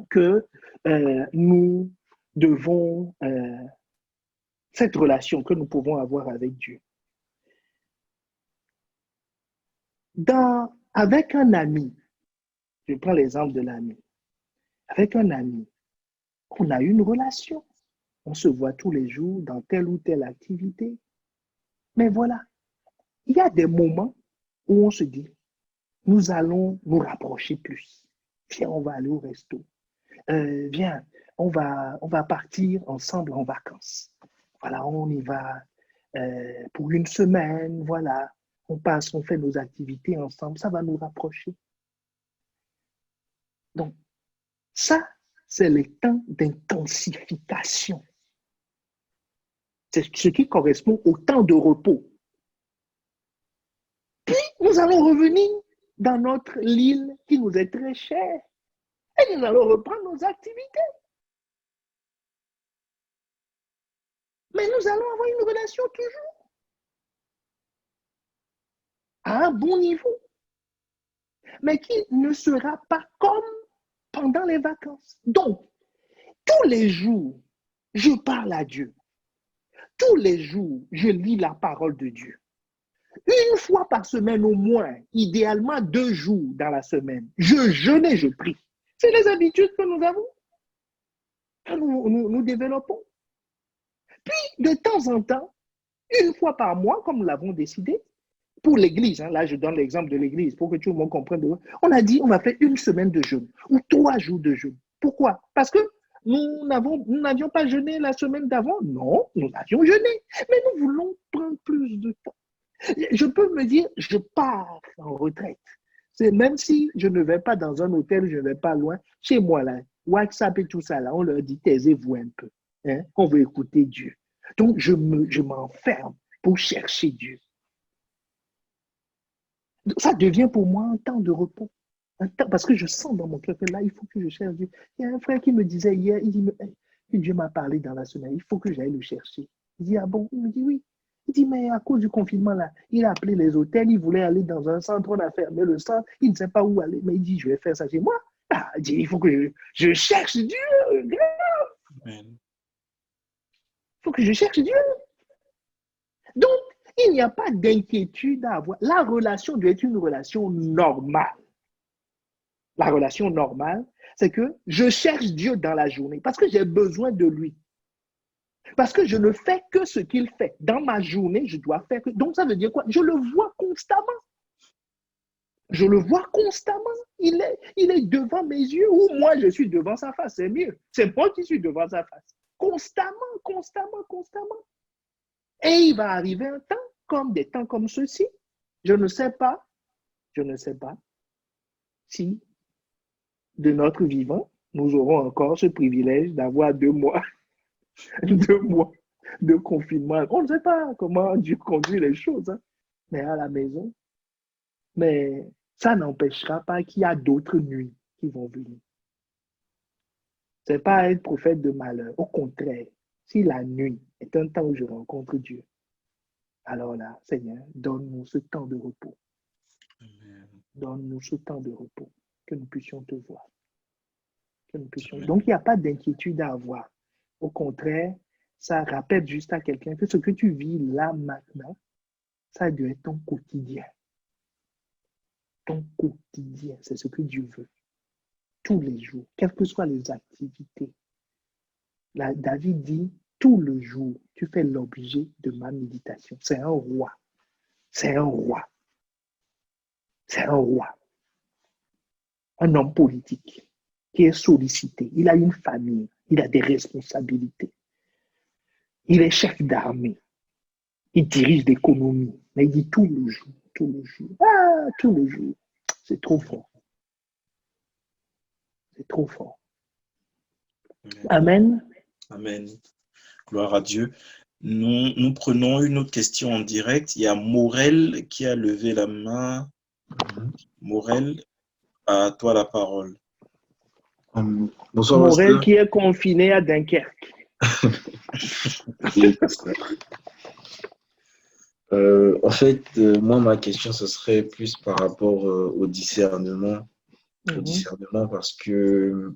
que nous devons, cette relation que nous pouvons avoir avec Dieu. Avec un ami, je prends l'exemple de l'ami, avec un ami, on a une relation. On se voit tous les jours dans telle ou telle activité. Mais voilà, il y a des moments où on se dit, nous allons nous rapprocher plus. Viens, on va aller au resto. Viens, on va partir ensemble en vacances. Voilà, on y va pour une semaine, voilà. On fait nos activités ensemble, ça va nous rapprocher. Donc, ça, c'est le temps d'intensification. C'est ce qui correspond au temps de repos. Puis, nous allons revenir dans notre île qui nous est très chère. Et nous allons reprendre nos activités. Mais nous allons avoir une relation toujours à un bon niveau, mais qui ne sera pas comme pendant les vacances. Donc, tous les jours, je parle à Dieu. Tous les jours, je lis la parole de Dieu. Une fois par semaine au moins, idéalement 2 jours dans la semaine, je jeûne et je prie. C'est les habitudes que nous avons, que nous développons. Puis, de temps en temps, une fois par mois, comme nous l'avons décidé, pour l'église, là je donne l'exemple de l'église pour que tout le monde comprenne, on a dit on va faire 1 semaine de jeûne ou 3 jours de jeûne. Pourquoi? Parce que nous n'avions pas jeûné la semaine d'avant. Non, nous avions jeûné, mais nous voulons prendre plus de temps. Je peux me dire, je pars en retraite. C'est même si je ne vais pas dans un hôtel, je ne vais pas loin, chez moi là, WhatsApp et tout ça là, on leur dit taisez-vous un peu. On veut écouter Dieu. Donc je m'enferme pour chercher Dieu. Ça devient pour moi un temps de repos. Parce que je sens dans mon cœur que là, il faut que je cherche Dieu. Il y a un frère qui me disait hier, il dit, Dieu m'a parlé dans la semaine, il faut que j'aille le chercher. Il dit, ah bon? Il me dit, oui. Il dit, mais à cause du confinement, là, il a appelé les hôtels, il voulait aller dans un centre, on a fermé le centre, il ne sait pas où aller, mais il dit, je vais faire ça chez moi. Ah, il dit, il faut que je cherche Dieu. Amen. Il faut que je cherche Dieu. Donc, il n'y a pas d'inquiétude à avoir. La relation doit être une relation normale. La relation normale, c'est que je cherche Dieu dans la journée parce que j'ai besoin de lui. Parce que je ne fais que ce qu'il fait. Dans ma journée, je dois faire que... Donc, ça veut dire quoi? Je le vois constamment. Je le vois constamment. Il est devant mes yeux ou moi, je suis devant sa face. C'est mieux. C'est moi qui suis devant sa face. Constamment, constamment, constamment. Et il va arriver un temps, comme des temps comme ceux-ci. Je ne sais pas si de notre vivant, nous aurons encore ce privilège d'avoir 2 mois, 2 mois de confinement. On ne sait pas comment Dieu conduit les choses, hein, mais à la maison. Mais ça n'empêchera pas qu'il y a d'autres nuits qui vont venir. Ce n'est pas être prophète de malheur. Au contraire, si la nuit est un temps où je rencontre Dieu, alors là, Seigneur, donne-nous ce temps de repos. Donne-nous ce temps de repos, que nous puissions te voir. Que nous puissions... Donc, il n'y a pas d'inquiétude à avoir. Au contraire, ça rappelle juste à quelqu'un que ce que tu vis là maintenant, ça doit être ton quotidien. Ton quotidien, c'est ce que Dieu veut. Tous les jours, quelles que soient les activités. Là, David dit, tout le jour, tu fais l'objet de ma méditation. C'est un roi. C'est un roi. C'est un roi. Un homme politique qui est sollicité. Il a une famille. Il a des responsabilités. Il est chef d'armée. Il dirige l'économie. Mais il dit tout le jour, tout le jour. Ah, tout le jour. C'est trop fort. C'est trop fort. Amen. Amen. Gloire à Dieu. Nous prenons une autre question en direct. Il y a Morel qui a levé la main. Morel, à toi la parole. Bonsoir, Morel qui est confiné à Dunkerque. En fait, moi, ma question, ce serait plus par rapport au discernement. Au discernement, parce que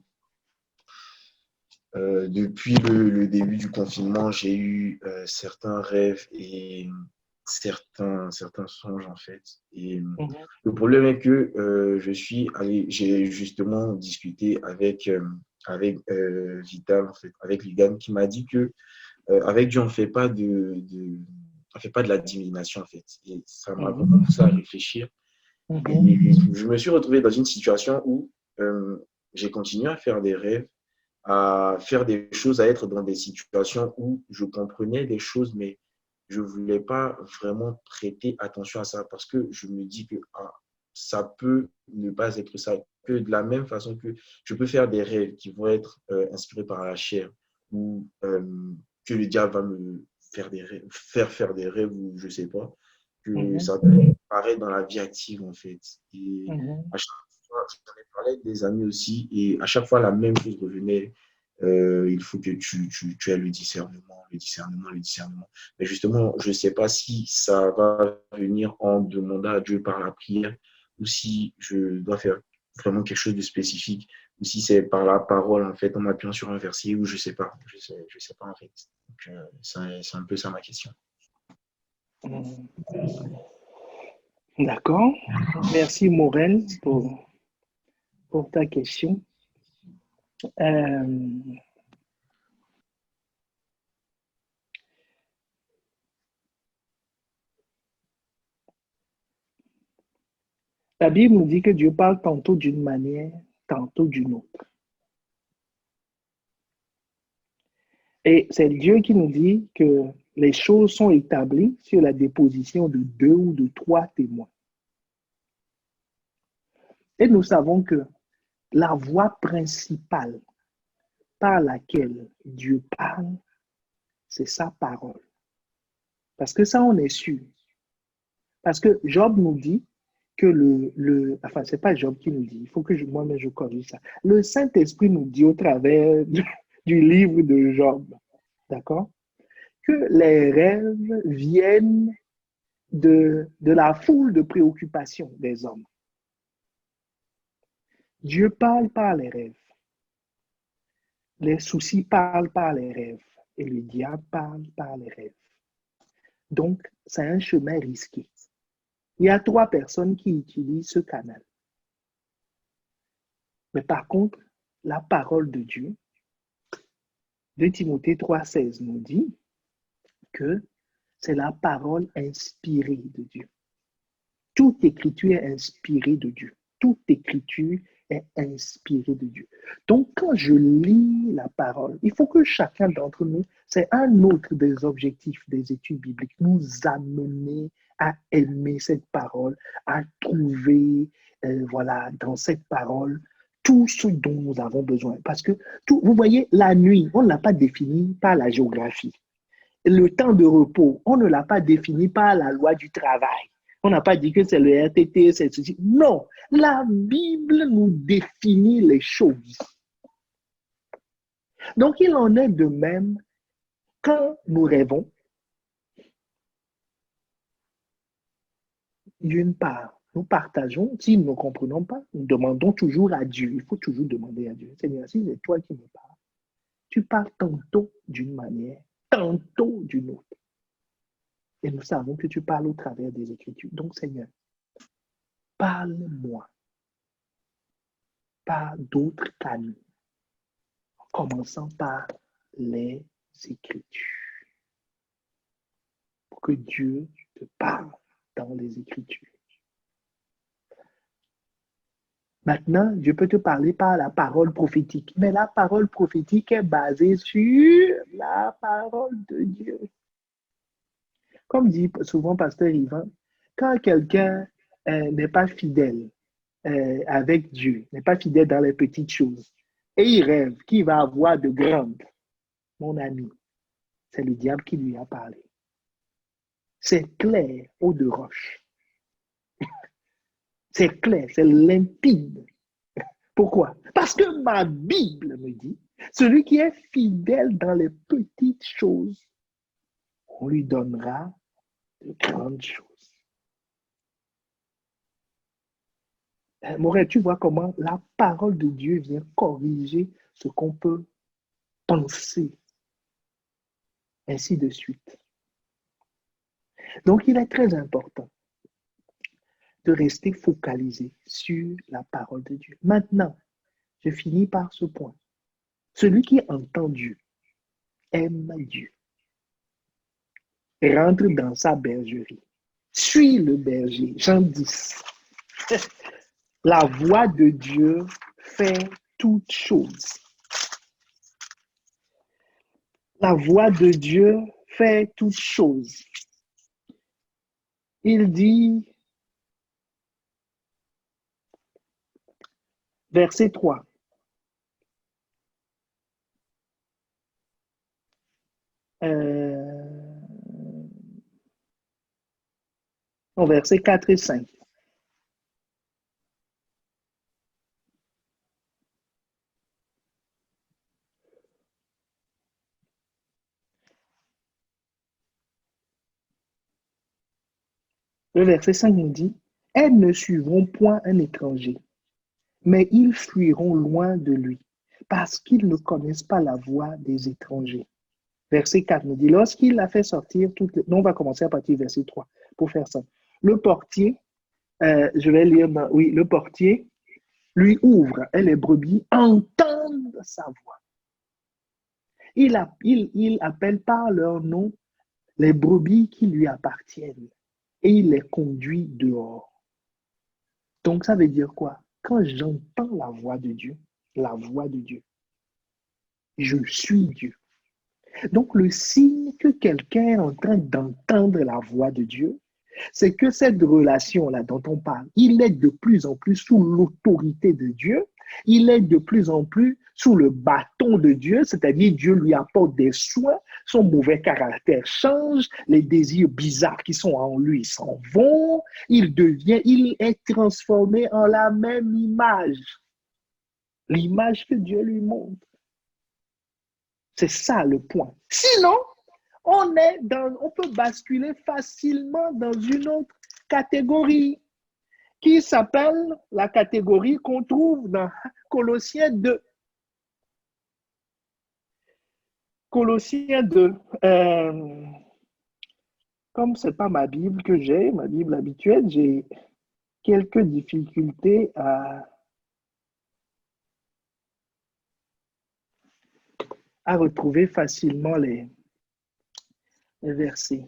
depuis le début du confinement, j'ai eu certains rêves et certains songes, en fait. Et le problème est que j'ai justement discuté avec Vital, en fait, avec Ligan, qui m'a dit que avec Dieu, on ne fait pas on fait pas de la divination, en fait. Et ça m'a vraiment poussé à réfléchir. Et je me suis retrouvé dans une situation où j'ai continué à faire des rêves, à faire des choses, à être dans des situations où je comprenais des choses, mais je ne voulais pas vraiment prêter attention à ça parce que je me dis que ça peut ne pas être ça. Que de la même façon que je peux faire des rêves qui vont être inspirés par la chair ou que le diable va me faire faire des rêves ou je ne sais pas, que ça peut apparaître dans la vie active en fait. Et à chaque fois, j'en ai parlé avec des amis aussi et à chaque fois la même chose revenait. Il faut que tu aies le discernement. Mais justement, je ne sais pas si ça va venir en demandant à Dieu par la prière ou si je dois faire vraiment quelque chose de spécifique ou si c'est par la parole, en fait, en m'appuyant sur un verset ou je ne sais pas. Je sais pas, en fait. Donc, c'est un peu ça ma question. D'accord. Merci, Morel, pour ta question. La Bible nous dit que Dieu parle tantôt d'une manière, tantôt d'une autre. Et c'est Dieu qui nous dit que les choses sont établies sur la déposition de 2 ou de 3 témoins. Et nous savons que la voie principale par laquelle Dieu parle, c'est sa parole. Parce que ça, on est sûr. Parce que Job nous dit que enfin, c'est pas Job qui nous dit, il faut que moi-même je corrige ça. Le Saint-Esprit nous dit au travers du livre de Job, d'accord, que les rêves viennent de la foule de préoccupations des hommes. Dieu parle par les rêves. Les soucis parlent par les rêves. Et le diable parle par les rêves. Donc, c'est un chemin risqué. Il y a 3 personnes qui utilisent ce canal. Mais par contre, la parole de Dieu, 2 Timothée 3,16 nous dit que c'est la parole inspirée de Dieu. Toute écriture est inspirée de Dieu. Toute écriture est inspirée de Dieu. Donc, quand je lis la parole, il faut que chacun d'entre nous, c'est un autre des objectifs des études bibliques, nous amener à aimer cette parole, à trouver, voilà, dans cette parole, tout ce dont nous avons besoin. Parce que, vous voyez, la nuit, on ne l'a pas définie par la géographie. Le temps de repos, on ne l'a pas défini par la loi du travail. On n'a pas dit que c'est le RTT, c'est ceci. Non, la Bible nous définit les choses. Donc, il en est de même quand nous rêvons. D'une part, nous partageons, si nous ne comprenons pas, nous demandons toujours à Dieu. Il faut toujours demander à Dieu. Seigneur, si c'est toi qui me parles, tu parles tantôt d'une manière, tantôt d'une autre. Et nous savons que tu parles au travers des Écritures. Donc, Seigneur, parle-moi par d'autres canaux, en commençant par les Écritures. Pour que Dieu te parle dans les Écritures. Maintenant, Dieu peut te parler par la parole prophétique. Mais la parole prophétique est basée sur la parole de Dieu. Comme dit souvent Pasteur Yvan, quand quelqu'un n'est pas fidèle avec Dieu, n'est pas fidèle dans les petites choses, et il rêve qu'il va avoir de grandes, mon ami, c'est le diable qui lui a parlé. C'est clair, eau de roche. C'est clair, c'est limpide. Pourquoi? Parce que ma Bible me dit, celui qui est fidèle dans les petites choses, on lui donnera de grandes choses. Morel, tu vois comment la parole de Dieu vient corriger ce qu'on peut penser, ainsi de suite. Donc, il est très important de rester focalisé sur la parole de Dieu. Maintenant, je finis par ce point. Celui qui entend Dieu, aime Dieu, rentre dans sa bergerie, suit le berger. Jean 10. La voix de Dieu fait toutes choses. La voix de Dieu fait toutes choses. Il dit, verset 3, verset 4 et 5. Le verset 5 nous dit, « Elles ne suivront point un étranger, mais ils fuiront loin de lui, parce qu'ils ne connaissent pas la voix des étrangers. » Verset 4 nous dit, « Lorsqu'il a fait sortir toutes les... » Non, on va commencer à partir du verset 3 pour faire ça. Le portier, je vais lire, le portier lui ouvre et les brebis entendent sa voix. Il appelle par leur nom les brebis qui lui appartiennent et il les conduit dehors. Donc, ça veut dire quoi? Quand j'entends la voix de Dieu, je suis Dieu. Donc, le signe que quelqu'un est en train d'entendre la voix de Dieu, c'est que cette relation-là dont on parle, il est de plus en plus sous l'autorité de Dieu, il est de plus en plus sous le bâton de Dieu, c'est-à-dire Dieu lui apporte des soins, son mauvais caractère change, les désirs bizarres qui sont en lui s'en vont, il est transformé en la même image, l'image que Dieu lui montre. C'est ça le point. Sinon, on peut basculer facilement dans une autre catégorie qui s'appelle la catégorie qu'on trouve dans Colossiens 2. Colossiens 2. Comme ce n'est pas ma Bible que j'ai, ma Bible habituelle, j'ai quelques difficultés à à retrouver facilement les versets.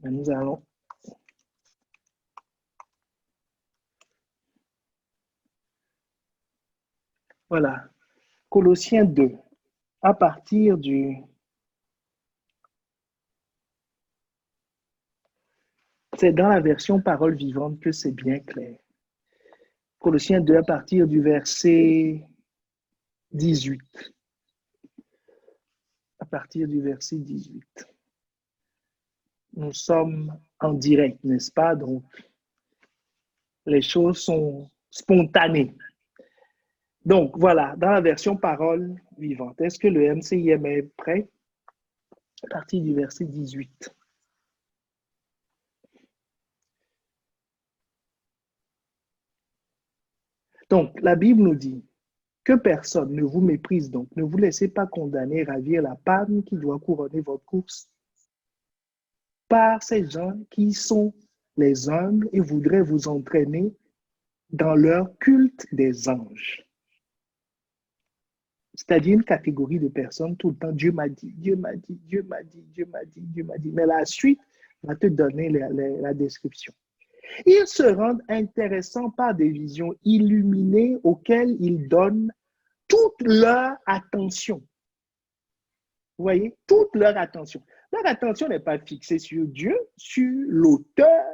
Mais nous allons voilà, Colossiens 2, à partir du c'est dans la version parole vivante que c'est bien clair. Colossiens 2 à partir du verset 18. À partir du verset 18. Nous sommes en direct, n'est-ce pas? Donc, les choses sont spontanées. Donc, voilà, dans la version parole vivante, est-ce que le MCIM est prêt? À partir du verset 18. Donc, la Bible nous dit que personne ne vous méprise, donc ne vous laissez pas condamner, ravir la palme qui doit couronner votre course par ces gens qui sont les humbles et voudraient vous entraîner dans leur culte des anges. C'est-à-dire une catégorie de personnes tout le temps, Dieu m'a dit, Dieu m'a dit, Dieu m'a dit, Dieu m'a dit, Dieu m'a dit. Mais la suite va te donner la description. Ils se rendent intéressants par des visions illuminées auxquelles ils donnent toute leur attention. Vous voyez, toute leur attention. Leur attention n'est pas fixée sur Dieu, sur l'auteur.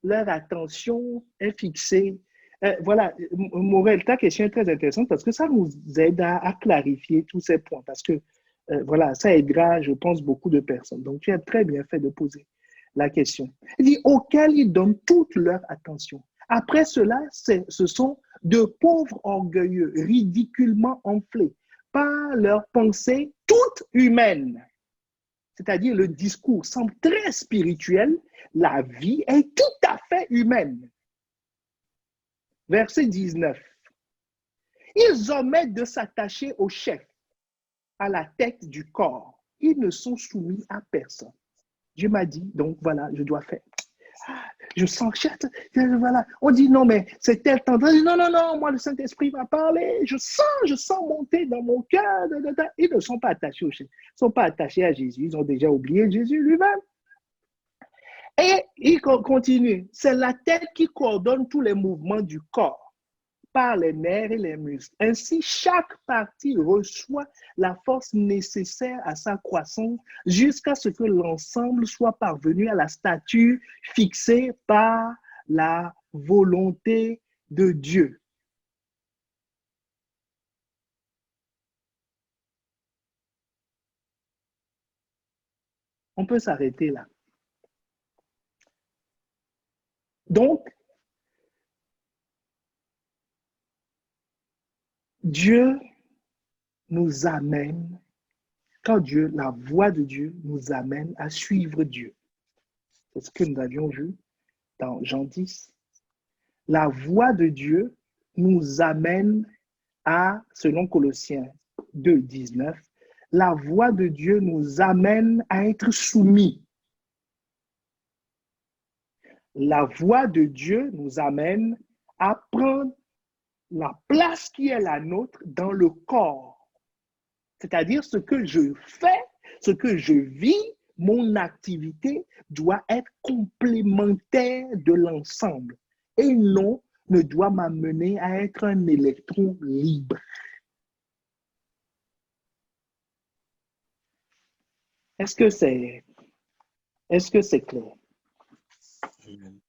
Leur attention est fixée. Voilà, Morel, ta question est très intéressante parce que ça nous aide à clarifier tous ces points parce que voilà, ça aidera, je pense, beaucoup de personnes. Donc, tu as très bien fait de poser la question. Il dit, auxquels ils donnent toute leur attention. Après cela, ce sont de pauvres orgueilleux, ridiculement enflés par leurs pensées toutes humaines. C'est-à-dire le discours semble très spirituel, la vie est tout à fait humaine. Verset 19. Ils omettent de s'attacher au chef, à la tête du corps. Ils ne sont soumis à personne. Dieu m'a dit, donc voilà, je dois faire. Je sens, voilà. On dit non, mais c'est tel temps. Non, non, non, moi le Saint-Esprit m'a parlé. Je sens monter dans mon cœur. Ils ne sont pas attachés au chef. Ils ne sont pas attachés à Jésus. Ils ont déjà oublié Jésus lui-même. Et il continue. C'est la tête qui coordonne tous les mouvements du corps par les nerfs et les muscles. Ainsi, chaque partie reçoit la force nécessaire à sa croissance jusqu'à ce que l'ensemble soit parvenu à la stature fixée par la volonté de Dieu. On peut s'arrêter là. Donc, Dieu nous amène, quand Dieu, la voix de Dieu nous amène à suivre Dieu. C'est ce que nous avions vu dans Jean 10. La voix de Dieu nous amène à, selon Colossiens 2, 19, la voix de Dieu nous amène à être soumis. La voix de Dieu nous amène à prendre la place qui est la nôtre dans le corps. C'est-à-dire ce que je fais, ce que je vis, mon activité doit être complémentaire de l'ensemble et non ne doit m'amener à être un électron libre. Est-ce que c'est clair? Amen.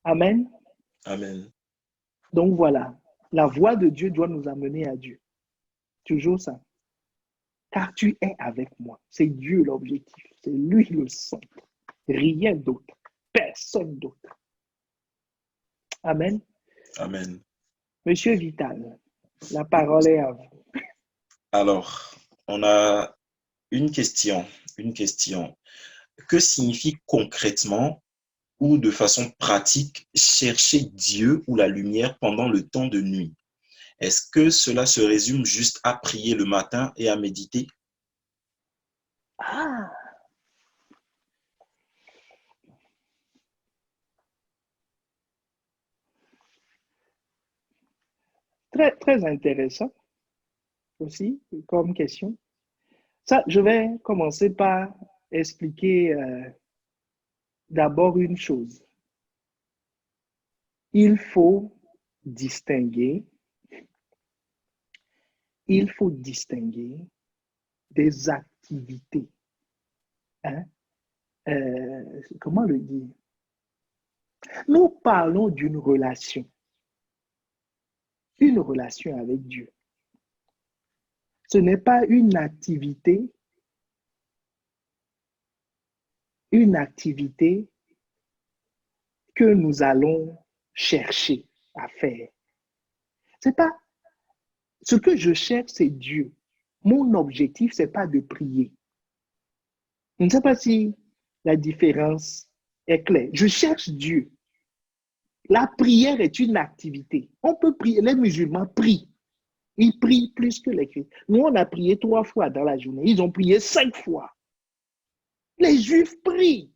Amen. Amen. Donc voilà, la voix de Dieu doit nous amener à Dieu. Toujours ça. Car tu es avec moi. C'est Dieu l'objectif. C'est lui le centre. Rien d'autre. Personne d'autre. Amen. Amen. Monsieur Vital, la parole est à vous. Alors, on a une question. Que signifie concrètement ou de façon pratique chercher Dieu ou la lumière pendant le temps de nuit? Est-ce que cela se résume juste à prier le matin et à méditer? Ah! Très, très intéressant aussi comme question. Ça, je vais commencer par expliquer d'abord une chose. Il faut distinguer des activités. Hein? Comment le dire? Nous parlons d'une relation avec Dieu. Ce n'est pas une activité que nous allons chercher à faire. C'est pas ce que je cherche, c'est Dieu. Mon objectif, c'est pas de prier. Je ne sais pas si la différence est claire. Je cherche Dieu. La prière est une activité. On peut prier. Les musulmans prient. Ils prient plus que les chrétiens. Nous, on a prié 3 fois dans la journée. Ils ont prié 5 fois. Les juifs prient.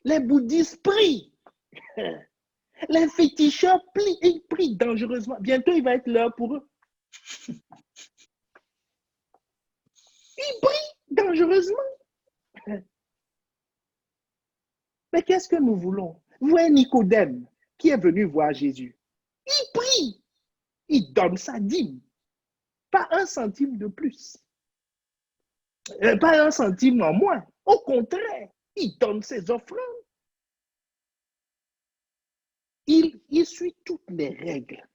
Les bouddhistes prient. Les féticheurs prient. Ils prient dangereusement. Bientôt, il va être l'heure pour eux. Ils prient dangereusement. Mais qu'est-ce que nous voulons? Voyez Nicodème qui est venu voir Jésus. Il prie. Il donne sa dîme. Pas 1 centime de plus. Pas 1 centime en moins. Au contraire, il donne ses offrandes. Il suit toutes les règles.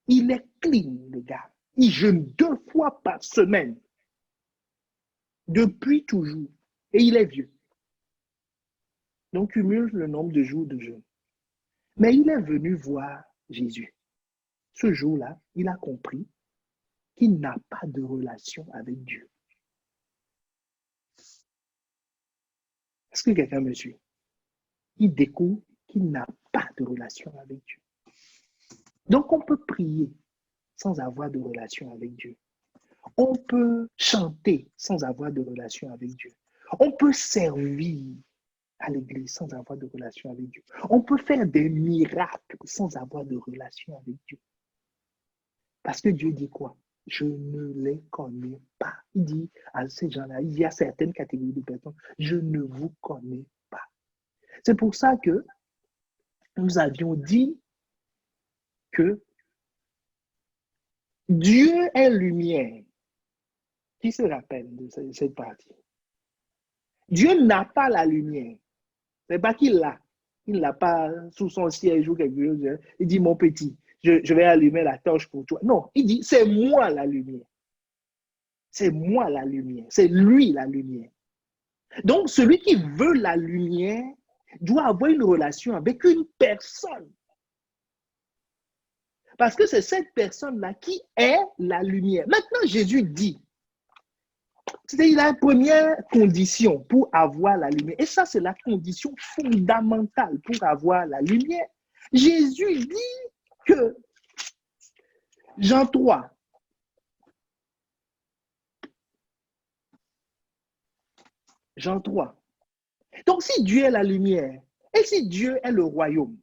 Il est clean, le gars. Il jeûne 2 fois par semaine. Depuis toujours. Et il est vieux. Donc, cumule le nombre de jours de jeûne. Mais il est venu voir Jésus. Ce jour-là, il a compris qu'il n'a pas de relation avec Dieu. Est-ce que quelqu'un me suit? Il découvre qu'il n'a pas de relation avec Dieu. Donc, on peut prier sans avoir de relation avec Dieu. On peut chanter sans avoir de relation avec Dieu. On peut servir à l'église sans avoir de relation avec Dieu. On peut faire des miracles sans avoir de relation avec Dieu. Parce que Dieu dit quoi? Je ne les connais pas. Il dit à ces gens-là, il y a certaines catégories de personnes, je ne vous connais pas. C'est pour ça que nous avions dit que Dieu est lumière. Qui se rappelle de cette partie? Dieu n'a pas la lumière. Ce n'est pas qu'il l'a. Il ne l'a pas sous son siège ou quelque chose. Il dit, mon petit, je vais allumer la torche pour toi. Non, il dit, c'est moi la lumière. C'est moi la lumière. C'est lui la lumière. Donc, celui qui veut la lumière doit avoir une relation avec une personne. Parce que c'est cette personne-là qui est la lumière. Maintenant, Jésus dit, c'est la première condition pour avoir la lumière. Et ça, c'est la condition fondamentale pour avoir la lumière. Jésus dit que, Jean 3, donc si Dieu est la lumière, et si Dieu est le royaume,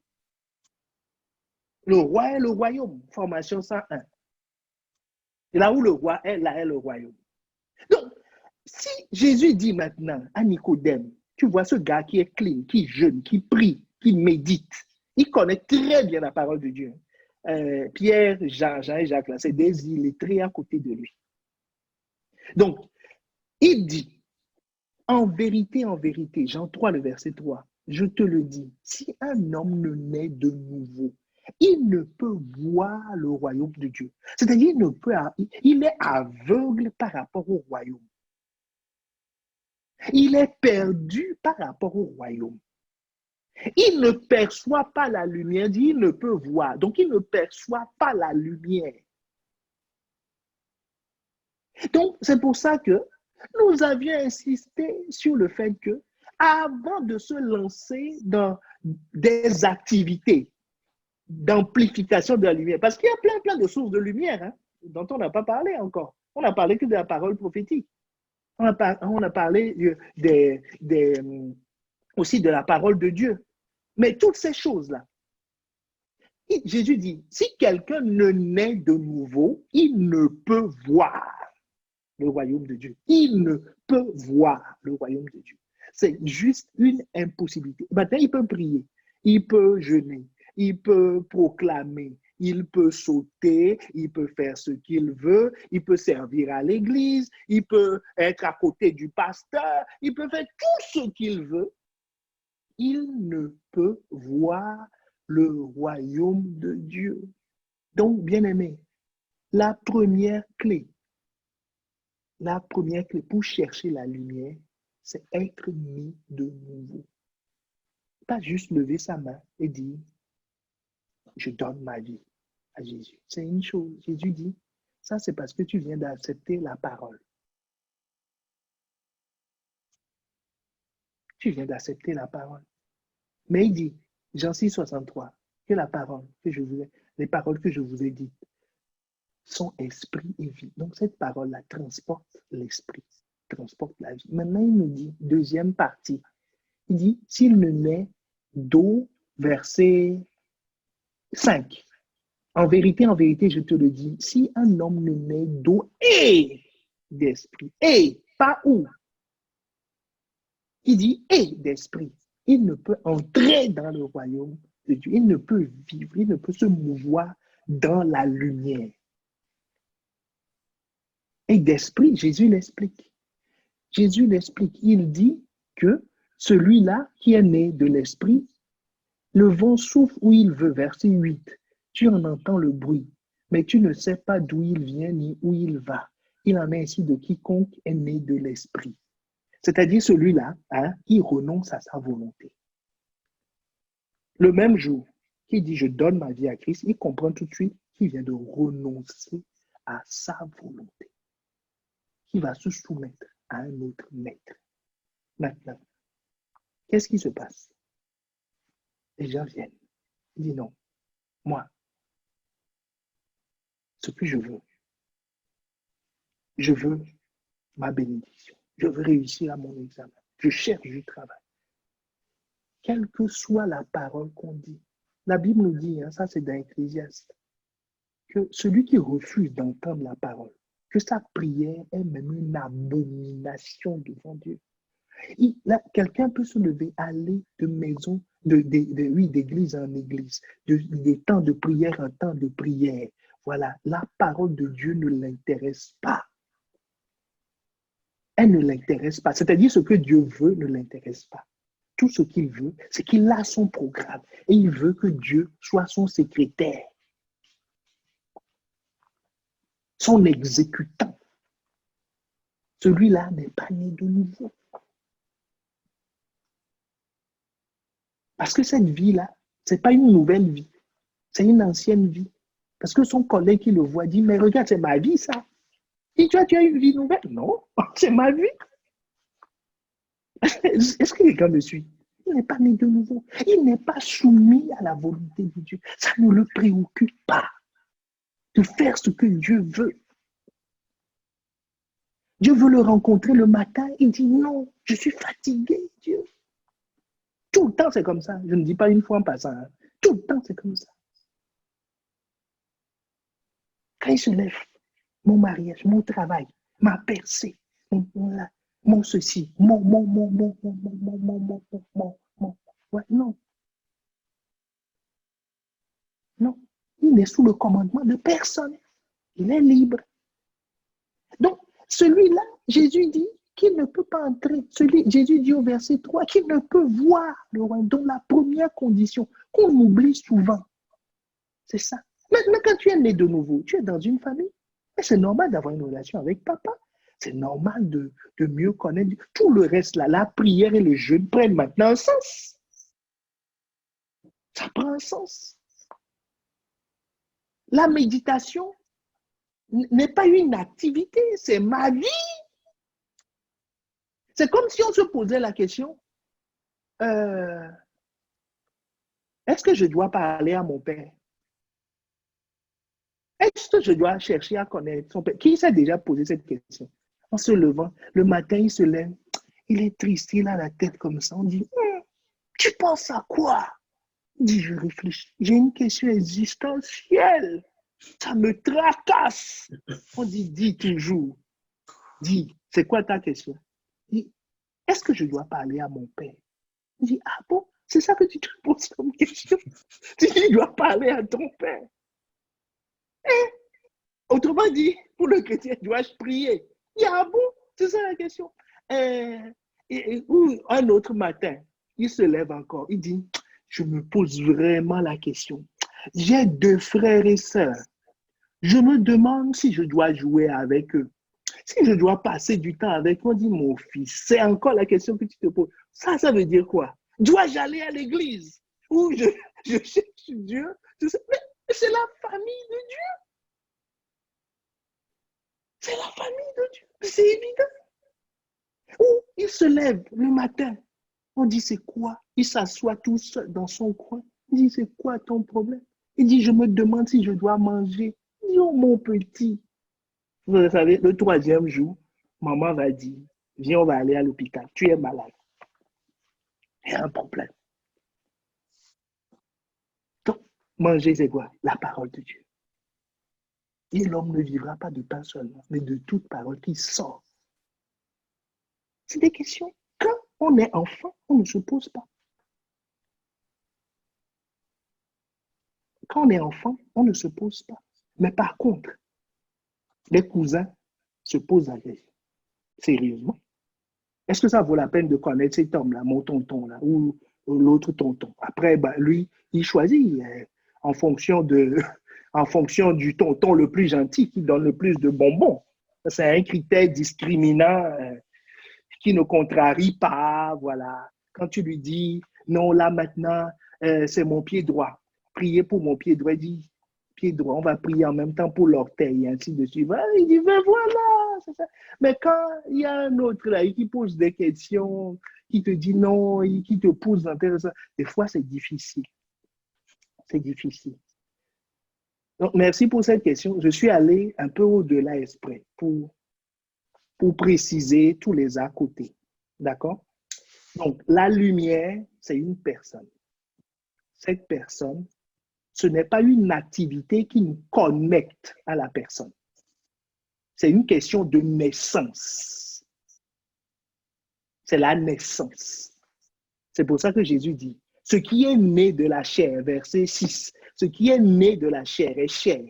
le roi est le royaume, formation 101. Et là où le roi est, là est le royaume. Donc, si Jésus dit maintenant à Nicodème, tu vois ce gars qui est clean, qui jeûne, qui prie, qui médite, il connaît très bien la parole de Dieu. Pierre, Jean et Jacques, c'est des illettrés à côté de lui. Donc, il dit, en vérité, Jean 3, le verset 3, je te le dis, si un homme ne naît de nouveau, il ne peut voir le royaume de Dieu. C'est-à-dire, il est aveugle par rapport au royaume. Il est perdu par rapport au royaume. Il ne perçoit pas la lumière, il ne peut voir. Donc, il ne perçoit pas la lumière. Donc, c'est pour ça que nous avions insisté sur le fait que, avant de se lancer dans des activités d'amplification de la lumière, parce qu'il y a plein de sources de lumière hein, dont on n'a pas parlé encore. On n'a parlé que de la parole prophétique. On a parlé aussi de la parole de Dieu. Mais toutes ces choses-là, Jésus dit, si quelqu'un ne naît de nouveau, il ne peut voir le royaume de Dieu. Il ne peut voir le royaume de Dieu. C'est juste une impossibilité. Maintenant, il peut prier, il peut jeûner, il peut proclamer, il peut sauter, il peut faire ce qu'il veut, il peut servir à l'église, il peut être à côté du pasteur, il peut faire tout ce qu'il veut. Il ne peut voir le royaume de Dieu. Donc, bien-aimé, la première clé pour chercher la lumière, c'est être mis de nouveau. Pas juste lever sa main et dire, je donne ma vie à Jésus. C'est une chose. Jésus dit, ça c'est parce que tu viens d'accepter la parole. Tu viens d'accepter la parole. Mais il dit, Jean 6, 63, que la parole les paroles que je vous ai dites sont esprit et vie. Donc cette parole-là transporte l'esprit, transporte la vie. Maintenant, il nous dit, deuxième partie, il dit, s'il ne naît d'eau, verset 5. En vérité, je te le dis, si un homme ne naît d'eau et d'esprit, et pas où, il dit et d'esprit, il ne peut entrer dans le royaume de Dieu, il ne peut vivre, il ne peut se mouvoir dans la lumière. Et d'esprit, Jésus l'explique. Jésus l'explique, il dit que celui-là qui est né de l'esprit, le vent souffle où il veut, verset 8. Tu en entends le bruit, mais tu ne sais pas d'où il vient ni où il va. Il en est ainsi de quiconque est né de l'esprit. C'est-à-dire celui-là, il renonce à sa volonté. Le même jour qu'il dit « je donne ma vie à Christ », il comprend tout de suite qu'il vient de renoncer à sa volonté, qu'il va se soumettre à un autre maître. Maintenant, qu'est-ce qui se passe? Les gens viennent, ils disent « non, moi, ce que je veux ma bénédiction, je veux réussir à mon examen, je cherche du travail. » Quelle que soit la parole qu'on dit, la Bible nous dit, ça c'est dans Ecclésiaste, que celui qui refuse d'entendre la parole, que sa prière est même une abomination devant Dieu. Quelqu'un peut se lever, aller de maison, d'église en église, des temps de prière en temps de prière. Voilà, la parole de Dieu ne l'intéresse pas. Elle ne l'intéresse pas. C'est-à-dire ce que Dieu veut ne l'intéresse pas. Tout ce qu'il veut, c'est qu'il a son programme et il veut que Dieu soit son secrétaire, son exécutant. Celui-là n'est pas né de nouveau. Parce que cette vie-là, ce n'est pas une nouvelle vie, c'est une ancienne vie. Parce que son collègue qui le voit dit, mais regarde, c'est ma vie ça. Et toi, tu as une vie nouvelle? Non, c'est ma vie. Est-ce que quelqu'un me suit? Il n'est pas né de nouveau. Il n'est pas soumis à la volonté de Dieu. Ça ne le préoccupe pas de faire ce que Dieu veut. Dieu veut le rencontrer le matin. Il dit non, je suis fatigué, Dieu. Tout le temps, c'est comme ça. Je ne dis pas une fois en passant. Tout le temps, c'est comme ça. Quand il se lève, mon mariage, mon travail, ma percée, mon ceci, ouais, non. Non. Il n'est sous le commandement de personne. Il est libre. Donc, celui-là, Jésus dit qu'il ne peut pas entrer. Jésus dit au verset 3 qu'il ne peut voir le royaume. Donc, la première condition qu'on oublie souvent, c'est ça. Maintenant, quand tu es né de nouveau, tu es dans une famille. Et c'est normal d'avoir une relation avec papa. C'est normal de mieux connaître. Tout le reste, là, la prière et le jeûne prennent maintenant un sens. Ça prend un sens. La méditation n'est pas une activité, c'est ma vie. C'est comme si on se posait la question, est-ce que je dois parler à mon père? Est-ce que je dois chercher à connaître son père? Qui s'est déjà posé cette question? En se levant, le matin, il se lève, il est triste, il a la tête comme ça. On dit, tu penses à quoi? Il dit, je réfléchis. J'ai une question existentielle. Ça me tracasse. On dit, dis toujours. Dis, c'est quoi ta question? Dis, est-ce que je dois parler à mon père? Il dit, ah bon? C'est ça que tu te poses comme question? Tu dois parler à ton père. Et, autrement dit, pour le chrétien, dois-je prier? Il dit, ah bon? C'est ça la question. Ou un autre matin, il se lève encore. Il dit, je me pose vraiment la question. J'ai 2 frères et sœurs. Je me demande si je dois jouer avec eux. Si je dois passer du temps avec eux, on dit, mon fils, c'est encore la question que tu te poses. Ça veut dire quoi? Dois-je aller à l'église? Ou je cherche Dieu? Mais c'est la famille de Dieu. C'est la famille de Dieu. C'est évident. Ou il se lève le matin. On dit, c'est quoi? Il s'assoit tout seul dans son coin. Il dit, c'est quoi ton problème? Il dit, je me demande si je dois manger. Il dit, oh mon petit. Vous savez, le 3e jour, maman va dire, viens, on va aller à l'hôpital. Tu es malade. Il y a un problème. Donc, manger, c'est quoi? La parole de Dieu. Et l'homme ne vivra pas de pain seulement, mais de toute parole qui sort. C'est des questions. Quand on est enfant, on ne se pose pas. Quand on est enfant, on ne se pose pas. Mais par contre, les cousins se posent la question. Sérieusement. Est-ce que ça vaut la peine de connaître cet homme-là, mon tonton, là, ou l'autre tonton? Après, lui, il choisit en fonction du tonton le plus gentil qui donne le plus de bonbons. C'est un critère discriminant qui ne contrarie pas, voilà. Quand tu lui dis, non, là maintenant, c'est mon pied droit. Priez pour mon pied droit. Il dit, pied droit, on va prier en même temps pour l'orteil, et ainsi de suite. Il dit, ben voilà, c'est ça. Mais quand il y a un autre là qui pose des questions, qui te dit non, qui te pousse dans tes... Des fois, c'est difficile. C'est difficile. Donc, merci pour cette question. Je suis allé un peu au-delà exprès pour préciser tous les à côté. D'accord? Donc, la lumière, c'est une personne. Cette personne, ce n'est pas une activité qui nous connecte à la personne. C'est une question de naissance. C'est la naissance. C'est pour ça que Jésus dit, ce qui est né de la chair, verset 6, ce qui est né de la chair est chair.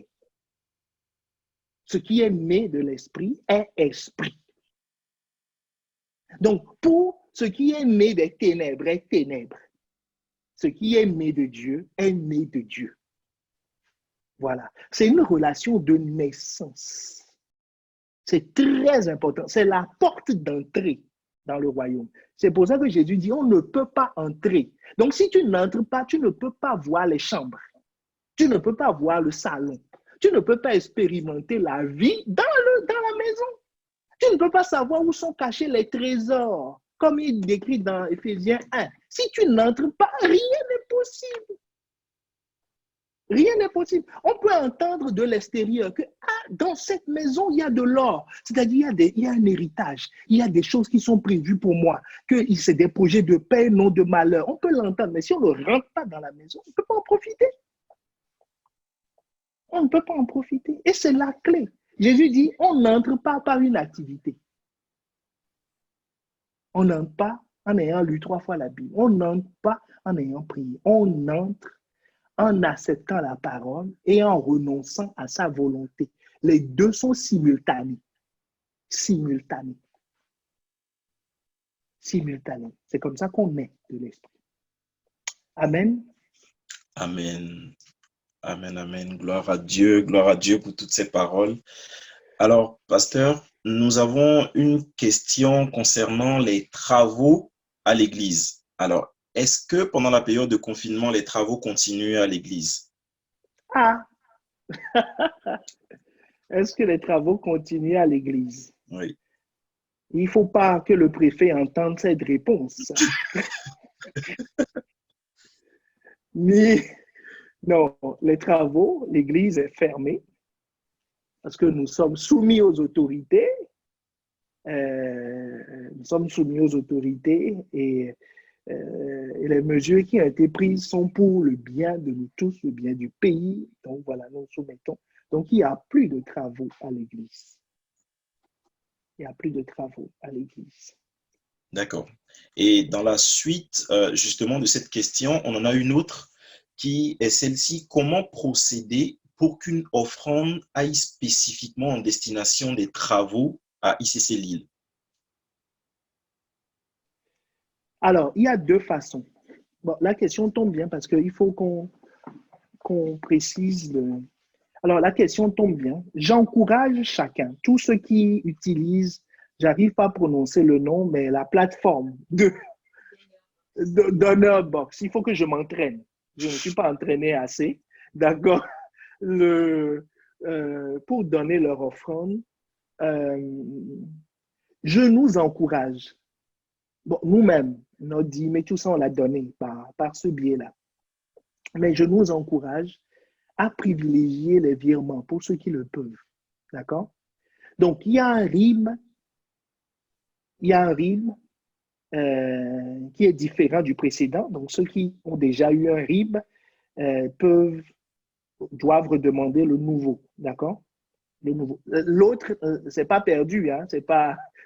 Ce qui est né de l'esprit est esprit. Donc, pour ce qui est né des ténèbres est ténèbres. Ce qui est né de Dieu est né de Dieu. Voilà. C'est une relation de naissance. C'est très important. C'est la porte d'entrée dans le royaume. C'est pour ça que Jésus dit, on ne peut pas entrer. Donc, si tu n'entres pas, tu ne peux pas voir les chambres. Tu ne peux pas voir le salon. Tu ne peux pas expérimenter la vie dans la maison. Tu ne peux pas savoir où sont cachés les trésors, comme il décrit dans Éphésiens 1. Si tu n'entres pas, rien n'est possible. Rien n'est possible. On peut entendre de l'extérieur que dans cette maison, il y a de l'or. C'est-à-dire, il y a un héritage. Il y a des choses qui sont prévues pour moi. Que c'est des projets de paix, non de malheur. On peut l'entendre, mais si on ne rentre pas dans la maison, on ne peut pas en profiter. On ne peut pas en profiter. Et c'est la clé. Jésus dit, on n'entre pas par une activité. On n'entre pas en ayant lu 3 fois la Bible. On n'entre pas en ayant prié. On entre en acceptant la parole et en renonçant à sa volonté. Les deux sont simultanés. Simultanés. Simultanés. C'est comme ça qu'on est de l'esprit. Amen. Amen. Amen, amen. Gloire à Dieu pour toutes ces paroles. Alors, pasteur, nous avons une question concernant les travaux à l'église. Alors, est-ce que pendant la période de confinement, les travaux continuent à l'église? Est-ce que les travaux continuent à l'église? Oui. Il ne faut pas que le préfet entende cette réponse. Mais non, les travaux, l'église est fermée parce que nous sommes soumis aux autorités. Nous sommes soumis aux autorités et et les mesures qui ont été prises sont pour le bien de nous tous, le bien du pays. Donc voilà, nous soumettons. Donc il n'y a plus de travaux à l'Église. Il n'y a plus de travaux à l'Église. D'accord. Et dans la suite, justement, de cette question, on en a une autre qui est celle-ci. Comment procéder pour qu'une offrande aille spécifiquement en destination des travaux à ICC Lille? Alors, il y a deux façons. Bon, la question tombe bien parce qu'il faut qu'on précise. Alors, la question tombe bien. J'encourage chacun, tous ceux qui utilisent, j'arrive pas à prononcer le nom, mais la plateforme d'Honorbox. Il faut que je m'entraîne. Je ne suis pas entraîné assez. D'accord? Pour donner leur offrande, je nous encourage. Bon, nous-mêmes, notre dîme et tout ça, on l'a donné par ce biais-là. Mais je nous encourage à privilégier les virements pour ceux qui le peuvent. D'accord? Donc, il y a un RIB qui est différent du précédent. Donc, ceux qui ont déjà eu un RIB doivent redemander le nouveau. D'accord? Le nouveau. L'autre, c'est pas perdu, hein?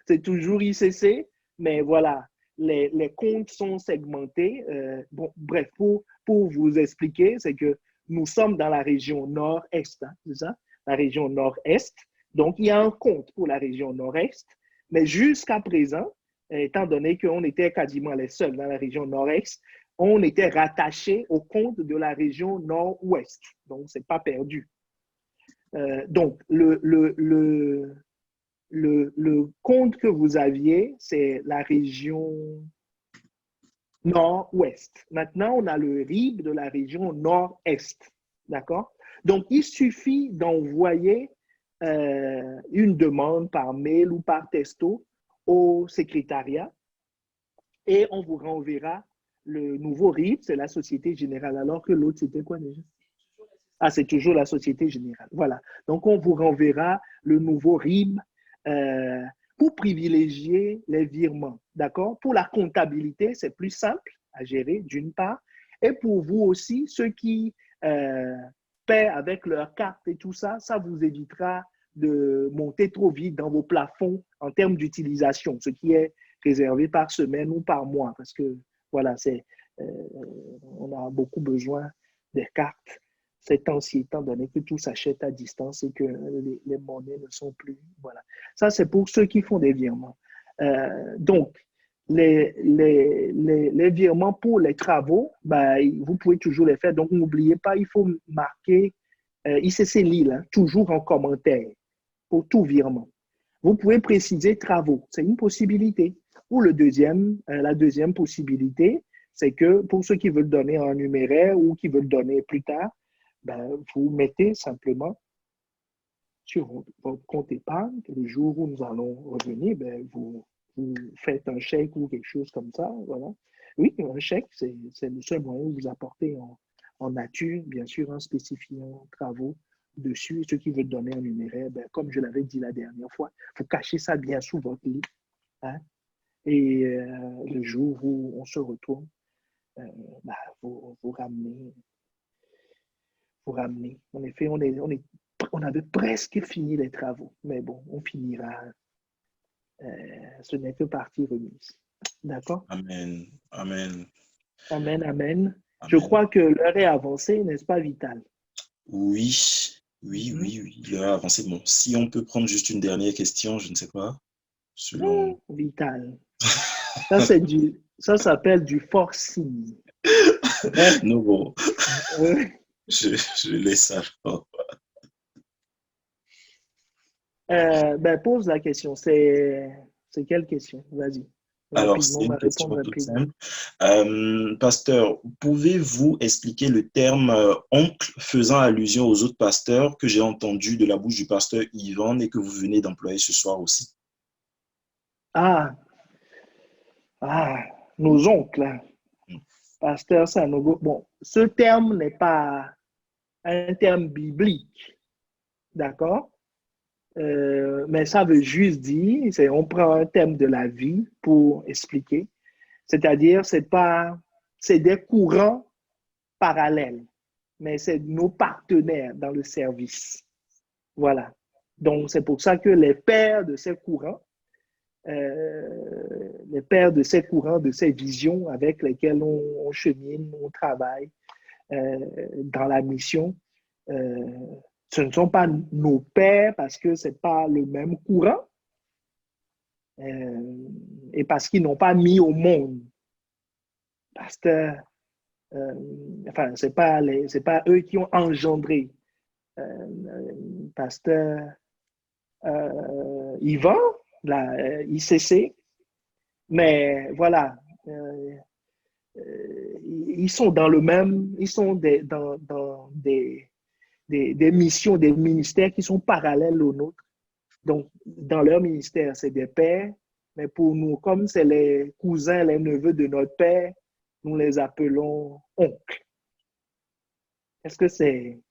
C'est toujours ICC, mais voilà, les comptes sont segmentés. Bon, bref, pour vous expliquer, c'est que nous sommes dans la région nord-est, hein, c'est ça? La région nord-est. Donc, il y a un compte pour la région nord-est, mais jusqu'à présent, étant donné qu'on était quasiment les seuls dans la région nord-est, on était rattaché au compte de la région nord-ouest. Donc, c'est pas perdu. Donc, le compte que vous aviez, c'est la région nord-ouest. Maintenant, on a le RIB de la région nord-est. D'accord? Donc, il suffit d'envoyer une demande par mail ou par texto au secrétariat et on vous renverra le nouveau RIB, c'est la Société Générale, alors que l'autre, c'était quoi déjà? Ah, c'est toujours la Société Générale. Voilà. Donc, on vous renverra le nouveau RIB pour privilégier les virements. D'accord? Pour la comptabilité, c'est plus simple à gérer, d'une part. Et pour vous aussi, ceux qui paient avec leur carte et tout ça, ça vous évitera de monter trop vite dans vos plafonds en termes d'utilisation, ce qui est réservé par semaine ou par mois. Parce que, voilà, on a beaucoup besoin des cartes ces temps-ci, étant donné que tout s'achète à distance et que les monnaies ne sont plus. Voilà. Ça, c'est pour ceux qui font des virements. Donc, les virements pour les travaux, ben, vous pouvez toujours les faire. Donc, n'oubliez pas, il faut marquer ICC Lille, hein, toujours en commentaire pour tout virement. Vous pouvez préciser travaux, c'est une possibilité. Ou la deuxième possibilité, c'est que pour ceux qui veulent donner en numéraire ou qui veulent donner plus tard, ben, vous mettez simplement sur votre compte épargne que le jour où nous allons revenir, ben, vous faites un chèque ou quelque chose comme ça. Voilà. Oui, un chèque, c'est le seul moyen de vous apporter en nature, bien sûr, en spécifiant travaux dessus. Et ceux qui veulent donner en numéraire, ben, comme je l'avais dit la dernière fois, il faut cacher ça bien sous votre lit. Hein? Et le jour où on se retourne, ben, vous ramenez. En effet, on avait presque fini les travaux, mais bon, on finira. Ce n'est que partie remise. D'accord? Amen. Amen. Amen, amen. Amen. Je crois que l'heure est avancée, n'est-ce pas, Vital? Oui, l'heure est avancée. Bon, si on peut prendre juste une dernière question, je ne sais pas. Selon... Vital. Ça s'appelle du forcing. Non, bon. Je laisse ça. Ben, pose la question. C'est quelle question? Vas-y. Alors, c'est une question toute simple. Pasteur, pouvez-vous expliquer le terme oncle faisant allusion aux autres pasteurs que j'ai entendu de la bouche du pasteur Yvan et que vous venez d'employer ce soir aussi? Nos oncles. Pasteur Sanogo. Bon, ce terme n'est pas un terme biblique. D'accord? Mais ça veut juste dire, on prend un thème de la vie pour expliquer. C'est-à-dire, c'est des courants parallèles, mais c'est nos partenaires dans le service. Voilà. Donc, c'est pour ça que les pères de ces courants, de ces visions avec lesquelles on chemine, on travaille dans la mission, ce ne sont pas nos pères parce que ce n'est pas le même courant et parce qu'ils n'ont pas mis au monde. Pasteur, enfin, ce n'est pas eux qui ont engendré Pasteur Yvan, la ICC, mais voilà, ils sont dans le même, ils sont dans des missions, des ministères qui sont parallèles aux nôtres. Donc, dans leur ministère, c'est des pères, mais pour nous, comme c'est les cousins, les neveux de notre père, nous les appelons oncles. Est-ce que c'est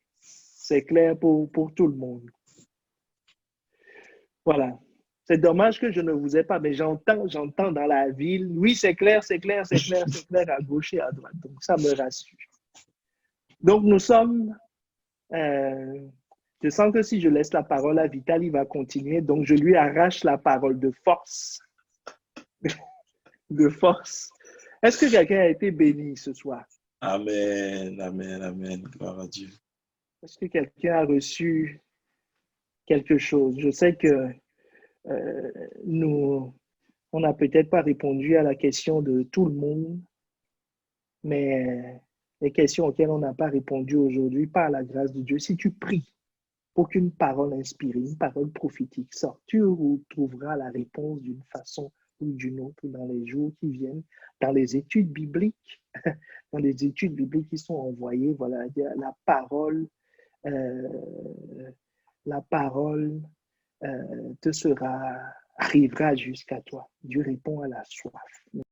clair pour tout le monde? Voilà. C'est dommage que je ne vous ai pas, mais j'entends dans la ville. Oui, c'est clair à gauche et à droite. Donc, ça me rassure. Donc, nous sommes... je sens que si je laisse la parole à Vital, il va continuer. Donc, je lui arrache la parole de force. De force. Est-ce que quelqu'un a été béni ce soir? Amen, amen, amen. Gloire à Dieu. Est-ce que quelqu'un a reçu quelque chose? Je sais que on n'a peut-être pas répondu à la question de tout le monde, mais les questions auxquelles on n'a pas répondu aujourd'hui, par la grâce de Dieu, si tu pries pour qu'une parole inspirée, une parole prophétique sorte, tu trouveras la réponse d'une façon ou d'une autre dans les jours qui viennent, dans les études bibliques, dans les études bibliques qui sont envoyées, voilà, la parole arrivera jusqu'à toi. Dieu répond à la soif.